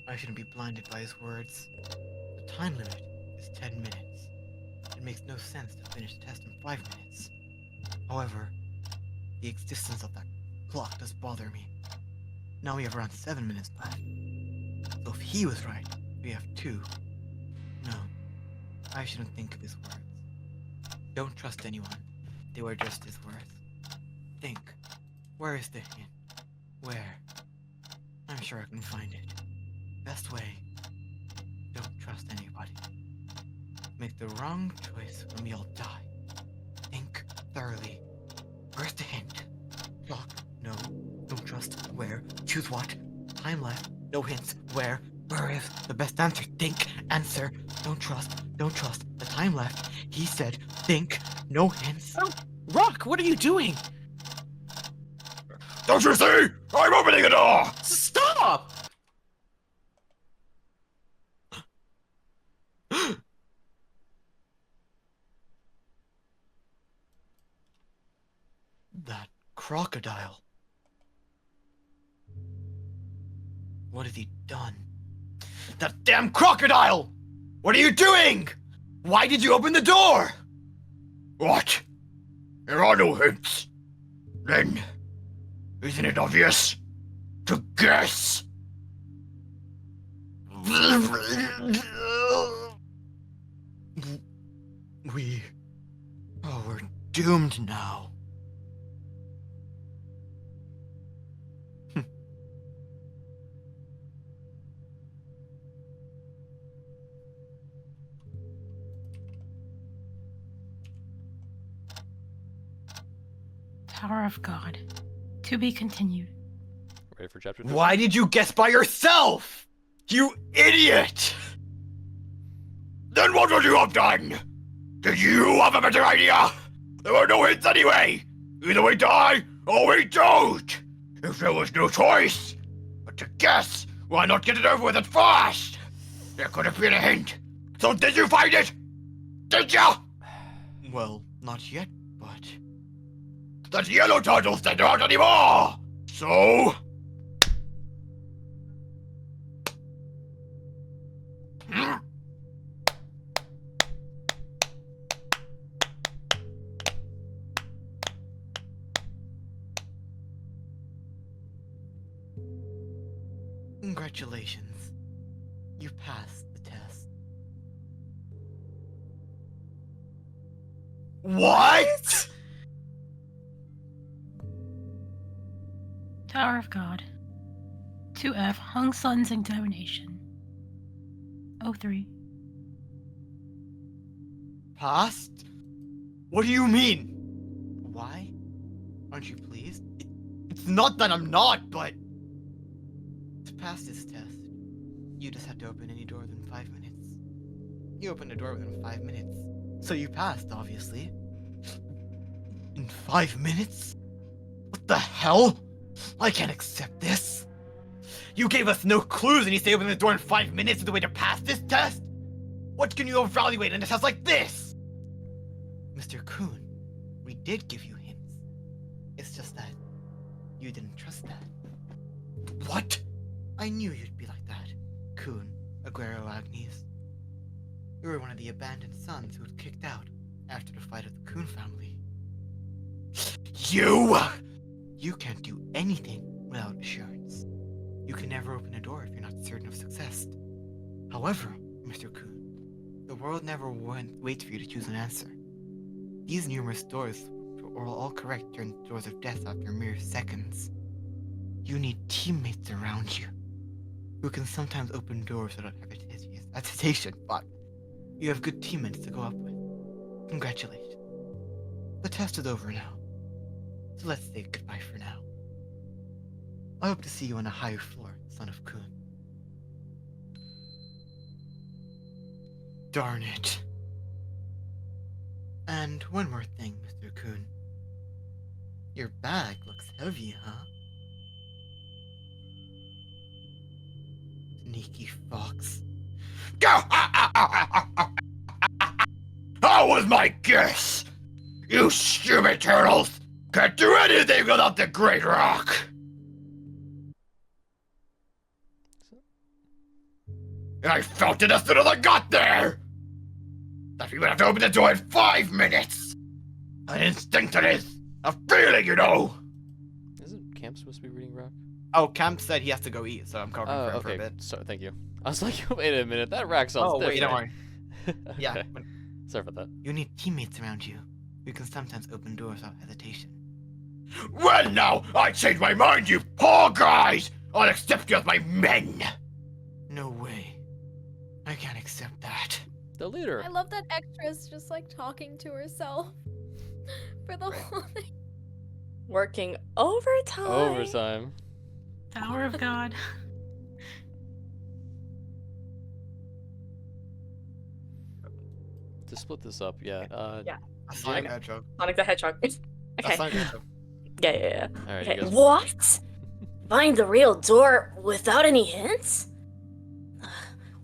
I shouldn't be blinded by his words. The time limit is 10 minutes. It makes no sense to finish the test in 5 minutes. However, the existence of that clock does bother me. Now we have around 7 minutes left. So if he was right, we have 2. No, I shouldn't think of his words. Don't trust anyone. They were just his words. Think. Where is the hint? Where? I'm sure I can find it. Best way. Don't trust anybody. Make the wrong choice and we all die. Think thoroughly. Where's the hint? Clock? No. Don't trust. Where? Choose what? Time left. No hints. Where? Where is the best answer? Think. Answer. Don't trust. Don't trust. The time left. He said, think. No hints. Oh, Rock, what are you doing? Don't you see? I'm opening a door! Stop! That crocodile. What has he done? That damn crocodile! What are you doing? Why did you open the door? What? There are no hints. Then, isn't it obvious to guess? We're doomed now. Tower of God. To be continued. Ready for chapter 3? Why did you guess by yourself? You idiot! Then what would you have done? Did you have a better idea? There were no hints anyway. Either we die or we don't. If there was no choice but to guess, why not get it over with it fast? There could have been a hint. So did you find it? Did ya? Well, not yet, but... That yellow turtles stand out anymore. So... Congratulations. You passed the test. What? Tower of God. 2F Hung Sun's examination. 03. Passed? What do you mean? Why? Aren't you pleased? It's not that I'm not, but... To pass this test, you just had to open any door within 5 minutes. You opened a door within 5 minutes. So you passed, obviously. In 5 minutes? What the hell? I can't accept this. You gave us no clues and you say open the door in 5 minutes is the way to pass this test? What can you evaluate in a test like this? Mr. Kuhn, we did give you hints. It's just that you didn't trust that. What? I knew you'd be like that, Kuhn, Aguero Agnes. You were one of the abandoned sons who was kicked out after the fight of the Kuhn family. You! You can't do anything without assurance. You can never open a door if you're not certain of success. However, Mr. Kuhn, the world never waits for you to choose an answer. These numerous doors were or will all correct turn to doors of death after mere seconds. You need teammates around you, who can sometimes open doors without hesitation, but you have good teammates to go up with. Congratulations. The test is over now, so let's say goodbye for now. I hope to see you on a higher floor, son of Kun. Darn it. And one more thing, Mr. Kun. Your bag looks heavy, huh? Sneaky fox. How was my guess? You stupid turtles can't do anything without the Great Rock. And I felt it as soon as I got there. That we would have to open the door in 5 minutes. An instinct it is. A feeling, you know. Isn't Camp supposed to be reading Rock? Oh, Camp said he has to go eat, so I'm covering for him for a okay. bit. So, thank you. I was like, wait a minute, that rack sounds Oh, different. wait, don't worry. Okay. Yeah. Sorry about that. You need teammates around you who can sometimes open doors without hesitation. Well, now, I changed my mind, you poor guys. I'll accept you as my men. No way. I can't accept that. The leader. I love that extra's just like talking to herself for the whole thing. Working overtime. Overtime. Tower of God. To split this up, yeah. Yeah. That's Jam- not a bad joke. Sonic the Hedgehog. That's Okay. not a good joke. Yeah. Alright, Okay. you guys. What? Find the real door without any hints?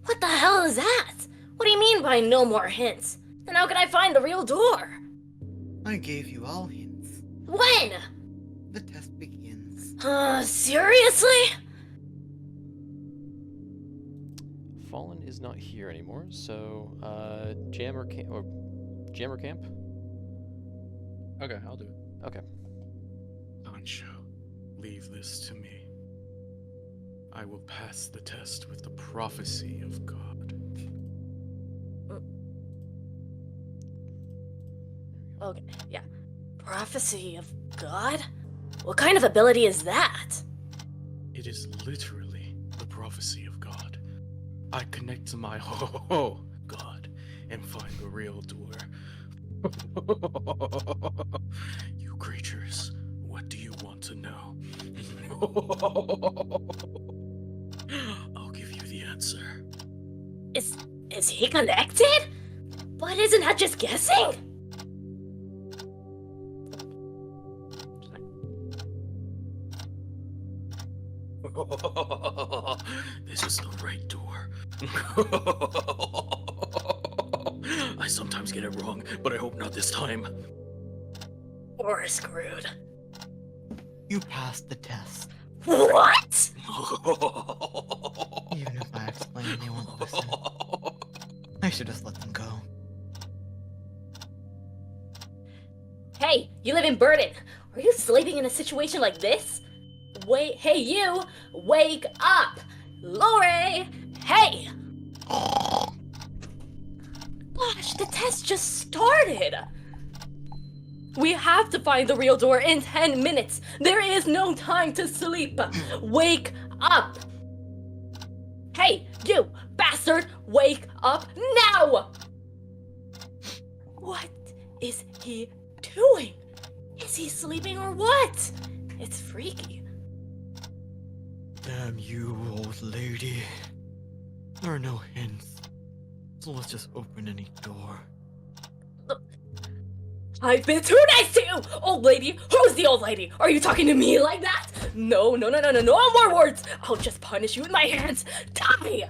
What the hell is that? What do you mean by no more hints? Then how can I find the real door? I gave you all hints. When? The test begins. Seriously? Fallen is not here anymore, so Jam or Camp? Okay, I'll do it. Okay. Ancho, leave this to me. I will pass the test with the prophecy of God. Okay, yeah. Prophecy of God? What kind of ability is that? It is literally the prophecy of God. I connect to my ho God and find the real door. You creatures, what do you want to know? I'll give you the answer. Is he connected? But isn't that just guessing? This is the right door. I sometimes get it wrong, but I hope not this time. Or screwed. You passed the test. What? Even if I explain, they won't listen. I should just let them go. Hey, you live in Burden. Are you sleeping in a situation like this? Wait, hey you! Wake up! Lori! Hey! Gosh, the test just started! We have to find the real door in 10 minutes! There is no time to sleep! Wake up! Hey, you bastard! Wake up now! What is he doing? Is he sleeping or what? It's freaky. Damn you, old lady. There are no hints. So let's just open any door. I've been too nice to you, old lady. Who's the old lady? Are you talking to me like that? No more words. I'll just punish you with my hands. Die!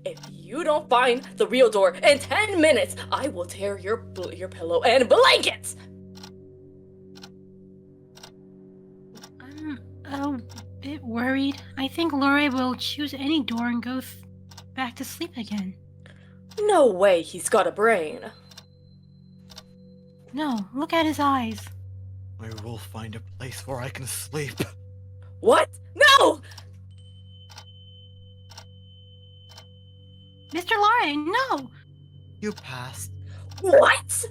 If you don't find the real door in 10 minutes, I will tear your pillow and blankets. I'm a bit worried. I think Lore will choose any door and go back to sleep again. No way he's got a brain. No, look at his eyes. I will find a place where I can sleep. What? No! Mr. Lore, no! You passed. What?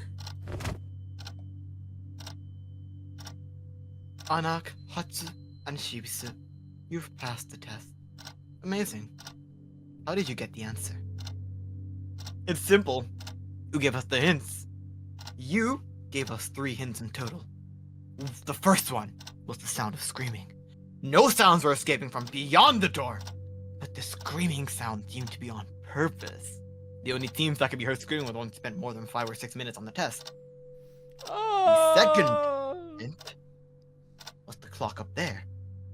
Anak, Hatsu, and Shibisu, you've passed the test. Amazing. How did you get the answer? It's simple. You gave us the hints. You gave us 3 hints in total. The first one was the sound of screaming. No sounds were escaping from beyond the door, but the screaming sound seemed to be on purpose. The only teams that could be heard screaming were the ones who spent more than 5 or 6 minutes on the test. The second hint was the clock up there.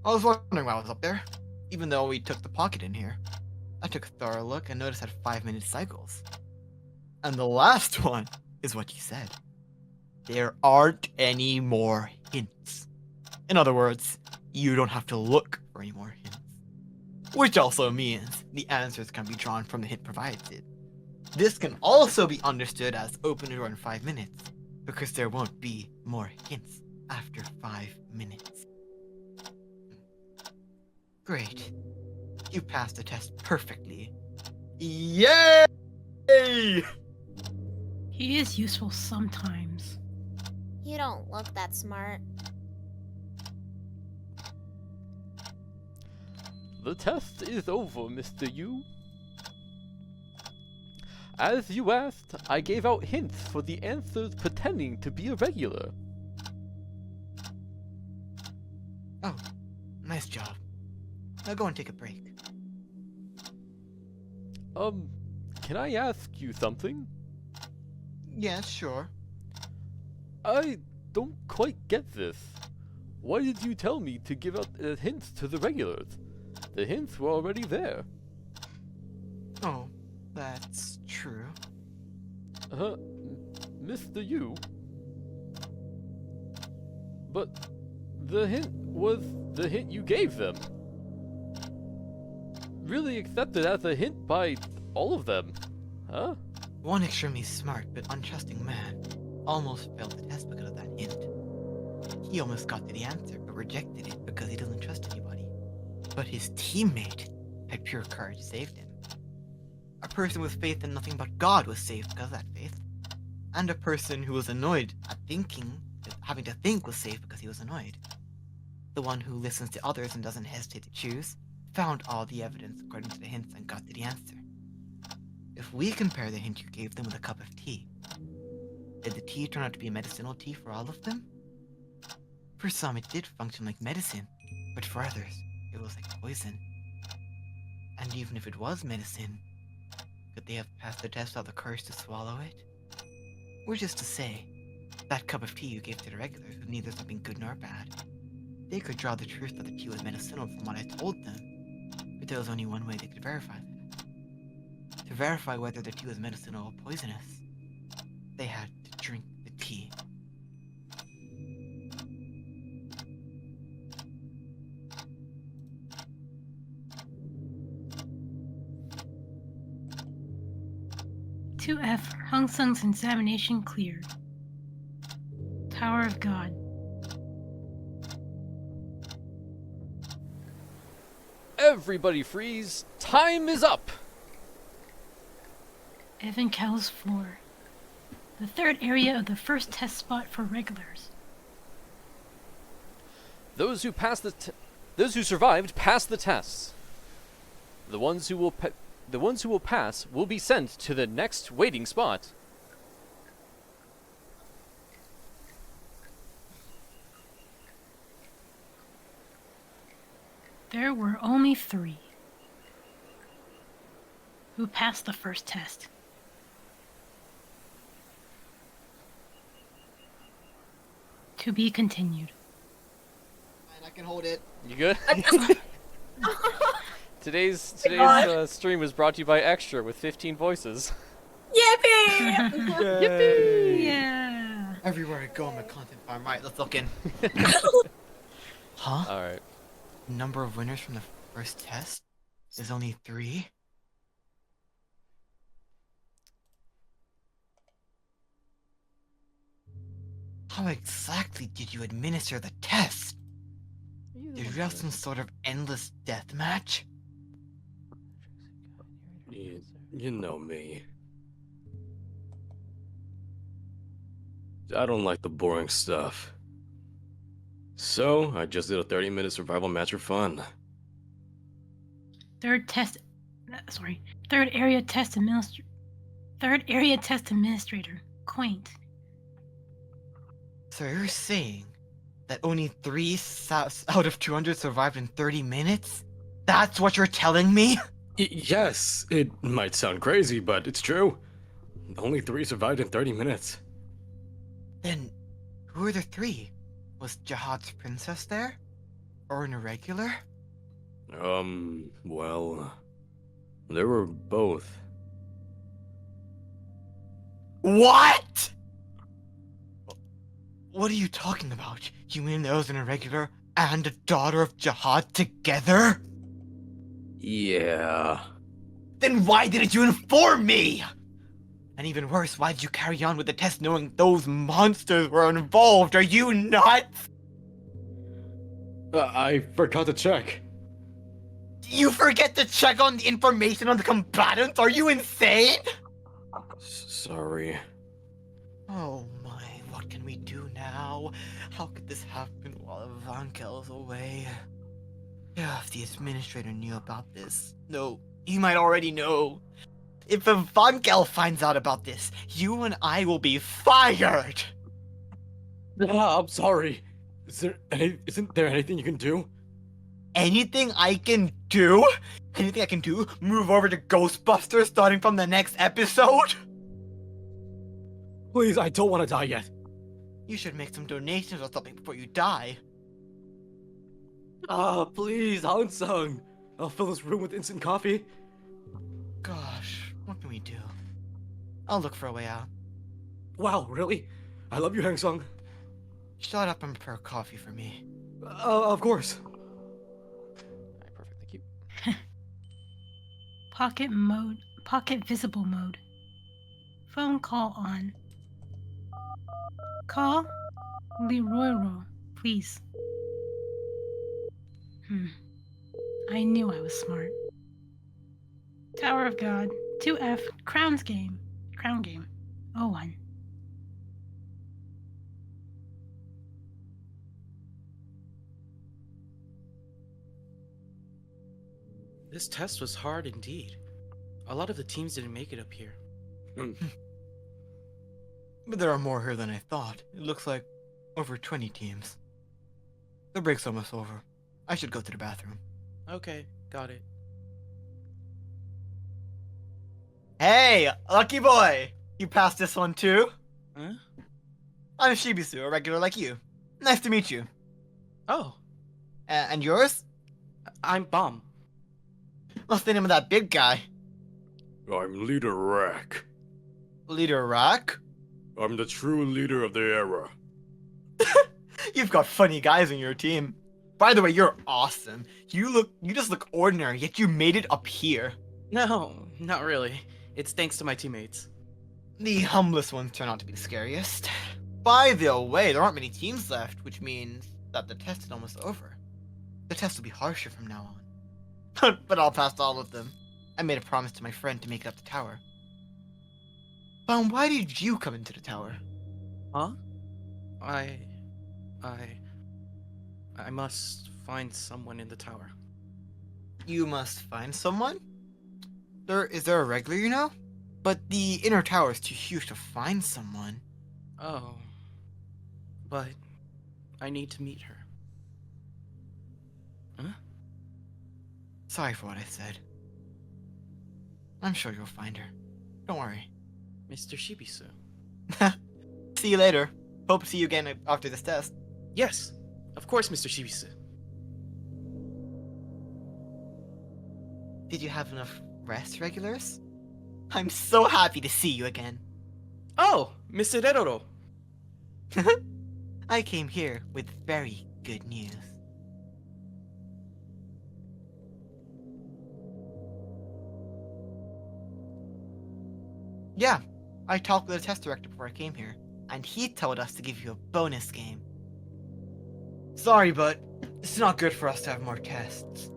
I was wondering why it was up there, even though we took the pocket in here. I took a thorough look and noticed it had 5-minute cycles. And the last one is what you said. There aren't any more hints. In other words, you don't have to look for any more hints. Which also means the answers can be drawn from the hint provided. This can also be understood as open the door in 5 minutes, because there won't be more hints after 5 minutes. Great. You passed the test perfectly. Yay! He is useful sometimes. You don't look that smart. The test is over, Mr. Yu. As you asked, I gave out hints for the answers pretending to be irregular. Oh, nice job. Now go and take a break. Can I ask you something? Yeah, sure. I don't quite get this. Why did you tell me to give out hints to the regulars? The hints were already there. Oh, that's true. Mr. Yu? But the hint was the hint you gave them. Really accepted as a hint by all of them, huh? One extremely smart but untrusting man almost failed the test because of that hint. He almost got to the answer but rejected it because he doesn't trust anybody. But his teammate had pure courage saved him. A person with faith in nothing but God was saved because of that faith. And a person who was annoyed at having to think was saved because he was annoyed. The one who listens to others and doesn't hesitate to choose found all the evidence according to the hints and got to the answer. If we compare the hint you gave them with a cup of tea, did the tea turn out to be a medicinal tea for all of them? For some it did function like medicine, but for others it was like poison. And even if it was medicine, could they have passed the test without the courage to swallow it? Which is to say, that cup of tea you gave to the regulars was neither something good nor bad. They could draw the truth that the tea was medicinal from what I told them, but there was only one way they could verify that. To verify whether the tea was medicinal or poisonous, they had to drink the tea. F. Hung Sung's examination cleared. Tower of God. Everybody freeze! Time is up! Evan Cow's floor. The third area of the first test spot for regulars. Those who survived passed the tests. The ones who will pass will be sent to the next waiting spot. There were only 3 who passed the first test. To be continued. And I can hold it. You good? Today's stream was brought to you by Extra with 15 voices. Yippee! Yippee! Yeah. Everywhere I go, I'm a content farm. Right, let's look in. Huh? Alright. Number of winners from the first test is only 3? How exactly did you administer the test? Did you have some sort of endless death match? You know me. I don't like the boring stuff. So, I just did a 30-minute survival match for fun. Third area test administrator. Quaint. So you're saying that only 3 out of 200 survived in 30 minutes? That's what you're telling me? Yes, it might sound crazy, but it's true. Only 3 survived in 30 minutes. Then, who are the 3? Was Jihad's princess there? Or an irregular? Well, there were both. What? What are you talking about? You mean there was an irregular and a daughter of Jihad together? Yeah. Then why didn't you inform me? And even worse, why did you carry on with the test knowing those monsters were involved? Are you nuts? I forgot to check. You forget to check on the information on the combatants? Are you insane? Sorry. Oh my, what can we do now? How could this happen while Vankel's away? Yeah, if the administrator knew about this. No, he might already know. If Vankel finds out about this, you and I will be fired! I'm sorry. Isn't there anything you can do? Anything I can do? Anything I can do? Move over to Ghostbusters starting from the next episode? Please, I don't want to die yet. You should make some donations or something before you die. Please, Hansung. I'll fill this room with instant coffee. Gosh, what can we do? I'll look for a way out. Wow, really? I love you, Hansung. Shut up and prepare coffee for me. Of course. Alright, perfect. Thank you. Pocket visible mode. Phone call on. Call Leroy, please. I knew I was smart. Tower of God. 2F. Crown game. 01. This test was hard indeed. A lot of the teams didn't make it up here. But there are more here than I thought. It looks like over 20 teams. The break's almost over. I should go to the bathroom. Okay, got it. Hey, lucky boy! You passed this one too? Huh? I'm Shibisu, a regular like you. Nice to meet you. Oh, And yours? I'm Bomb. What's the name of that big guy? I'm Leader Rack. Leader Rock? I'm the true leader of the era. You've got funny guys on your team. By the way, you're awesome. You just look ordinary, yet you made it up here. No, not really. It's thanks to my teammates. The humblest ones turn out to be the scariest. By the way, there aren't many teams left, which means that the test is almost over. The test will be harsher from now on. But I'll pass all of them. I made a promise to my friend to make it up the tower. Why did you come into the tower? Huh? I must find someone in the tower. You must find someone? Is there a regular you know? But the inner tower is too huge to find someone. Oh. But I need to meet her. Huh? Sorry for what I said. I'm sure you'll find her. Don't worry. Mr. Shibisu. See you later. Hope to see you again after this test. Yes, of course, Mr. Shibisu. Did you have enough rest, regulars? I'm so happy to see you again. Oh, Mr. Deroro. I came here with very good news. Yeah, I talked with the test director before I came here, and he told us to give you a bonus game. Sorry, but it's not good for us to have more tests.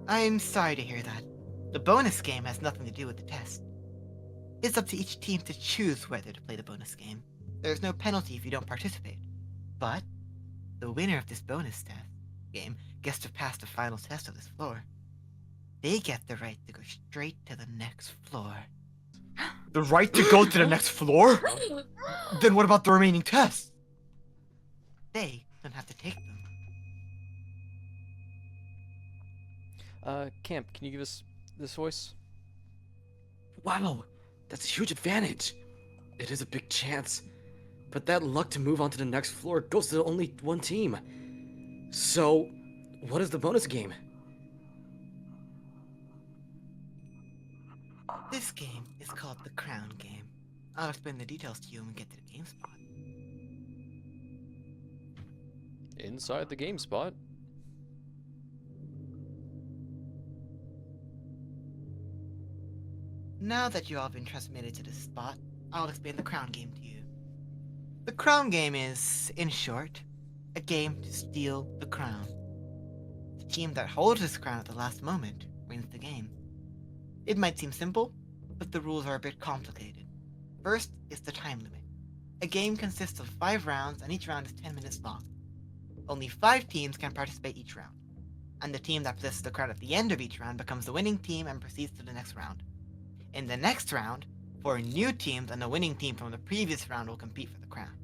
I'm sorry to hear that. The bonus game has nothing to do with the test. It's up to each team to choose whether to play the bonus game. There's no penalty if you don't participate. But The winner of this bonus test game gets to pass the final test of this floor. They get the right to go straight to the next floor. The right to go to the next floor? Then what about the remaining tests? They don't have to take them. Camp, can you give us this voice? Wow, that's a huge advantage. It is a big chance. But that luck to move on to the next floor goes to only one team. So, what is the bonus game? This game is called the Crown Game. I'll explain the details to you when we get to the game spot. Inside the game spot. Now that you all have been transmitted to this spot, I'll explain the Crown Game to you. The Crown Game is, in short, a game to steal the crown. The team that holds this crown at the last moment wins the game. It might seem simple, but the rules are a bit complicated. First is the time limit. A game consists of 5 rounds and each round is 10 minutes long. Only 5 teams can participate each round, and the team that possesses the crown at the end of each round becomes the winning team and proceeds to the next round. In the next round, 4 new teams and the winning team from the previous round will compete for the crown.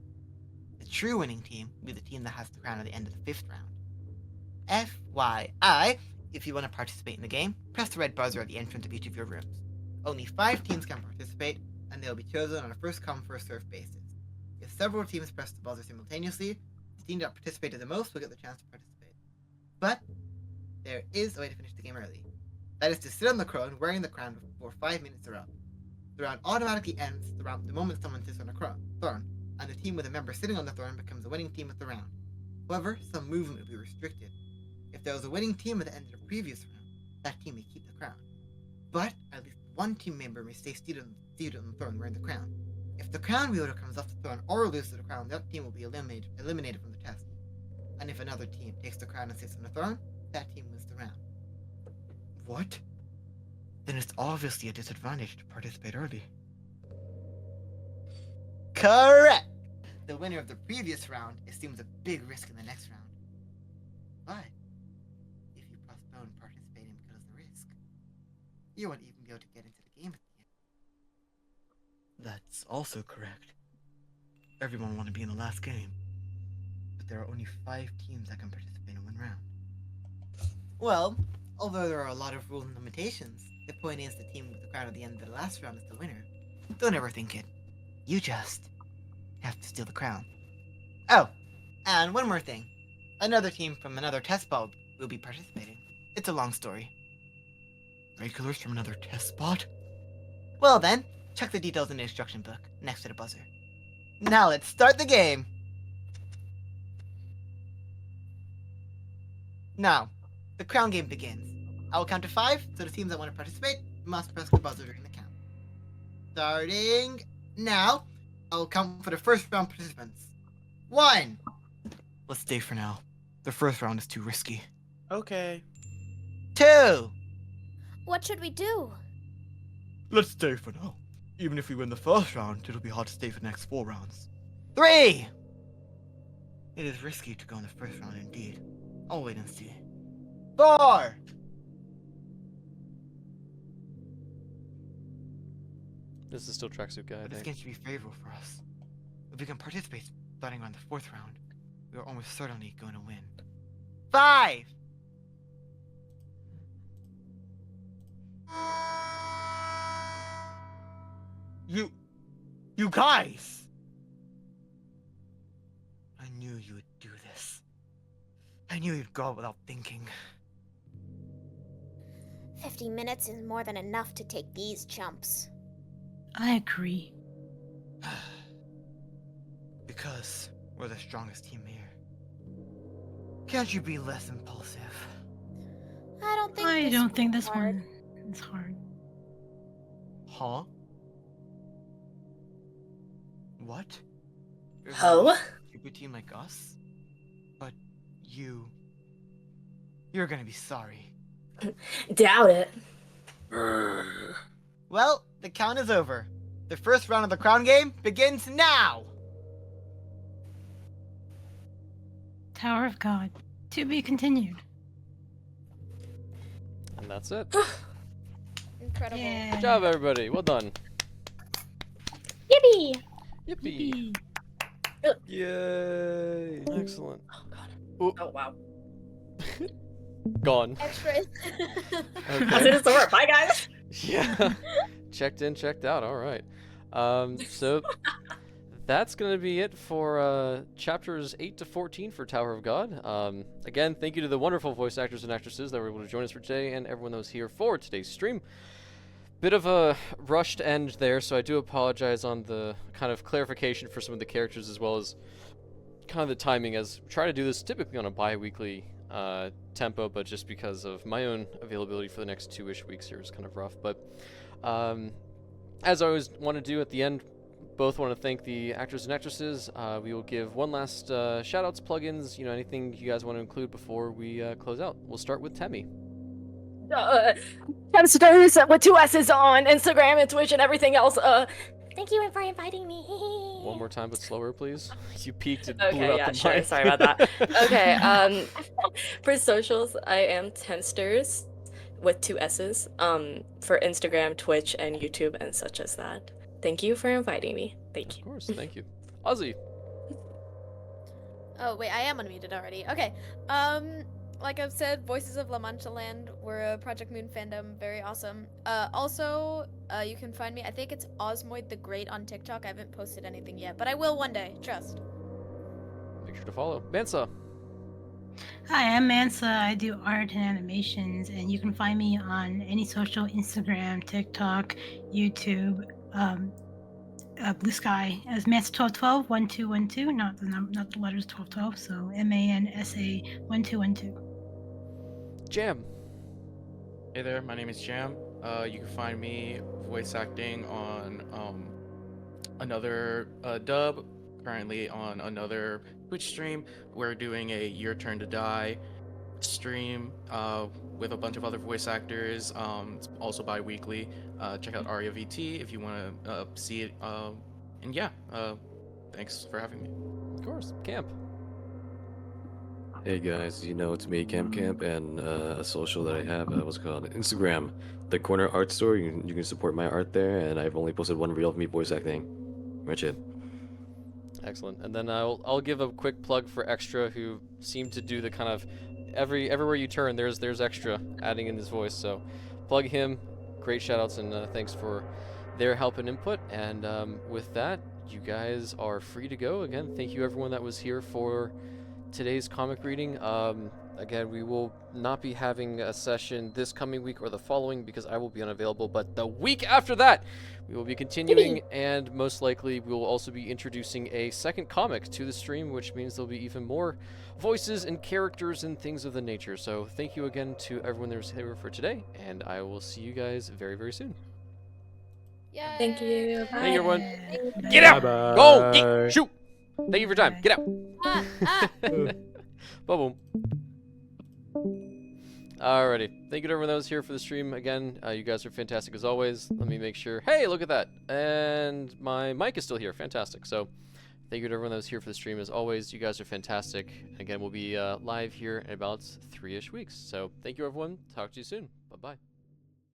The true winning team will be the team that has the crown at the end of the 5th round. FYI, if you want to participate in the game, press the red buzzer at the entrance of each of your rooms. Only 5 teams can participate, and they will be chosen on a first-come, first-served basis. If several teams press the buzzer simultaneously, the team that participated the most will get the chance to participate. But there is a way to finish the game early. That is to sit on the throne wearing the crown before 5 minutes are up. The round automatically ends the moment someone sits on a throne, and the team with a member sitting on the throne becomes the winning team of the round. However, some movement will be restricted. If there was a winning team at the end of the previous round, that team may keep the crown. But at least one team member may stay seated on the throne wearing the crown. If the crown wielder comes off the throne or loses the crown, that team will be eliminated from the test. And if another team takes the crown and sits on the throne, that team wins the round. What? Then it's obviously a disadvantage to participate early. Correct! The winner of the previous round assumes a big risk in the next round. But if you postpone participating because of the risk, you won't even be able to get into the game at the end. That's also correct. Everyone wants to be in the last game, but there are only 5 teams that can participate in one round. Well, although there are a lot of rules and limitations, the point is the team with the crown at the end of the last round is the winner. Don't ever think it. You just have to steal the crown. Oh, and one more thing. Another team from another test spot will be participating. It's a long story. Regulars from another test spot? Well then, check the details in the instruction book, next to the buzzer. Now let's start the game! Now, the crown game begins. I will count to 5, so the teams that want to participate must press the buzzer during the count. Starting now, I will count for the first round participants. 1! Let's stay for now. The first round is too risky. Okay. 2! What should we do? Let's stay for now. Even if we win the first round, it'll be hard to stay for the next 4 rounds. 3! It is risky to go in the first round indeed. I'll wait and see. 4! This is still Tracksuit Guy, I But this think. game should be favorable for us. If we can participate starting around the 4th round, we are almost certainly going to win. 5! You guys! I knew you would do this. I knew you'd go out without thinking. 50 minutes is more than enough to take these chumps. I agree. Because we're the strongest team here. Can't you be less impulsive? I don't think I this don't think one's this hard. one is hard. Huh? What? You're Ho? a stupid team like us? But you're gonna be sorry. Doubt it. Well, the count is over. The first round of the crown game begins now! Tower of God. To be continued. And that's it. Incredible. Yeah. Good job, everybody. Well done. Yippee! Yippee. Yay! Excellent. Oh wow. Gone. Extra. That's Okay. it. It's over. Bye, guys. Yeah. Checked in, checked out. All right. So that's going to be it for chapters 8 to 14 for Tower of God. Again, thank you to the wonderful voice actors and actresses that were able to join us for today and everyone that was here for today's stream. Bit of a rushed end there, so I do apologize on the kind of clarification for some of the characters as well as kind of the timing, as I try to do this typically on a bi-weekly tempo, but just because of my own availability for the next 2-ish weeks here is kind of rough. But as I always want to do at the end, both want to thank the actors and actresses. We will give one last shout-outs, plugins, anything you guys want to include before we close out. We'll start with Temmie. Cchapters with 2 S's on Instagram and Twitch and everything else. Thank you for inviting me. One more time, but slower, please. You peaked and Okay, blew out yeah, the sure. mic. Sorry about that. Okay, for socials, I am Tensters with 2 S's. For Instagram, Twitch, and YouTube and such as that. Thank you for inviting me. Thank you. Of course, thank you. Ozzy. Oh wait, I am unmuted already. Okay. Like I've said, Voices of La Mancha Land. We're a Project Moon fandom. Very awesome. Also, you can find me. I think it's Osmoid the Great on TikTok. I haven't posted anything yet, but I will one day. Trust. Make sure to follow. Mansa. Hi, I'm Mansa. I do art and animations, and you can find me on any social: Instagram, TikTok, YouTube, Blue Sky as Mansa1212 1212, not the letters 1212. So MANSA 1212. Jaam. Hey there, my name is Jaam. You can find me voice acting on another dub, currently on another Twitch stream. We're doing a Your Turn to Die stream with a bunch of other voice actors. It's also bi-weekly. Check out Aria VT if you want to see it. And yeah, thanks for having me. Of course. Camp. Hey guys, it's me, Camp, and a social that I have, what's it called? Instagram, the Corner Art Store. You can support my art there, and I've only posted one reel of me voice acting. Much it. Excellent. And then I'll give a quick plug for Extra, who seem to do the kind of everywhere you turn, there's Extra adding in his voice. So plug him. Great shoutouts and thanks for their help and input. And with that, you guys are free to go. Again, thank you everyone that was here for today's comic reading. Again, we will not be having a session this coming week or the following because I will be unavailable, but the week after that we will be continuing, and most likely we will also be introducing a second comic to the stream, which means there'll be even more voices and characters and things of the nature. So thank you again to everyone that was here for today, and I will see you guys very, very soon. Yeah. Thank you. Bye. Thank you, everyone. Bye. Get out! Bye-bye. Go! Get! Shoot! Thank you for your time. Get out! Boom. Alrighty. Thank you to everyone that was here for the stream. Again, you guys are fantastic as always. Let me make sure. Hey, look at that. And my mic is still here. Fantastic. So thank you to everyone that was here for the stream as always. You guys are fantastic. Again, we'll be live here in about 3-ish weeks. So thank you, everyone. Talk to you soon. Bye-bye.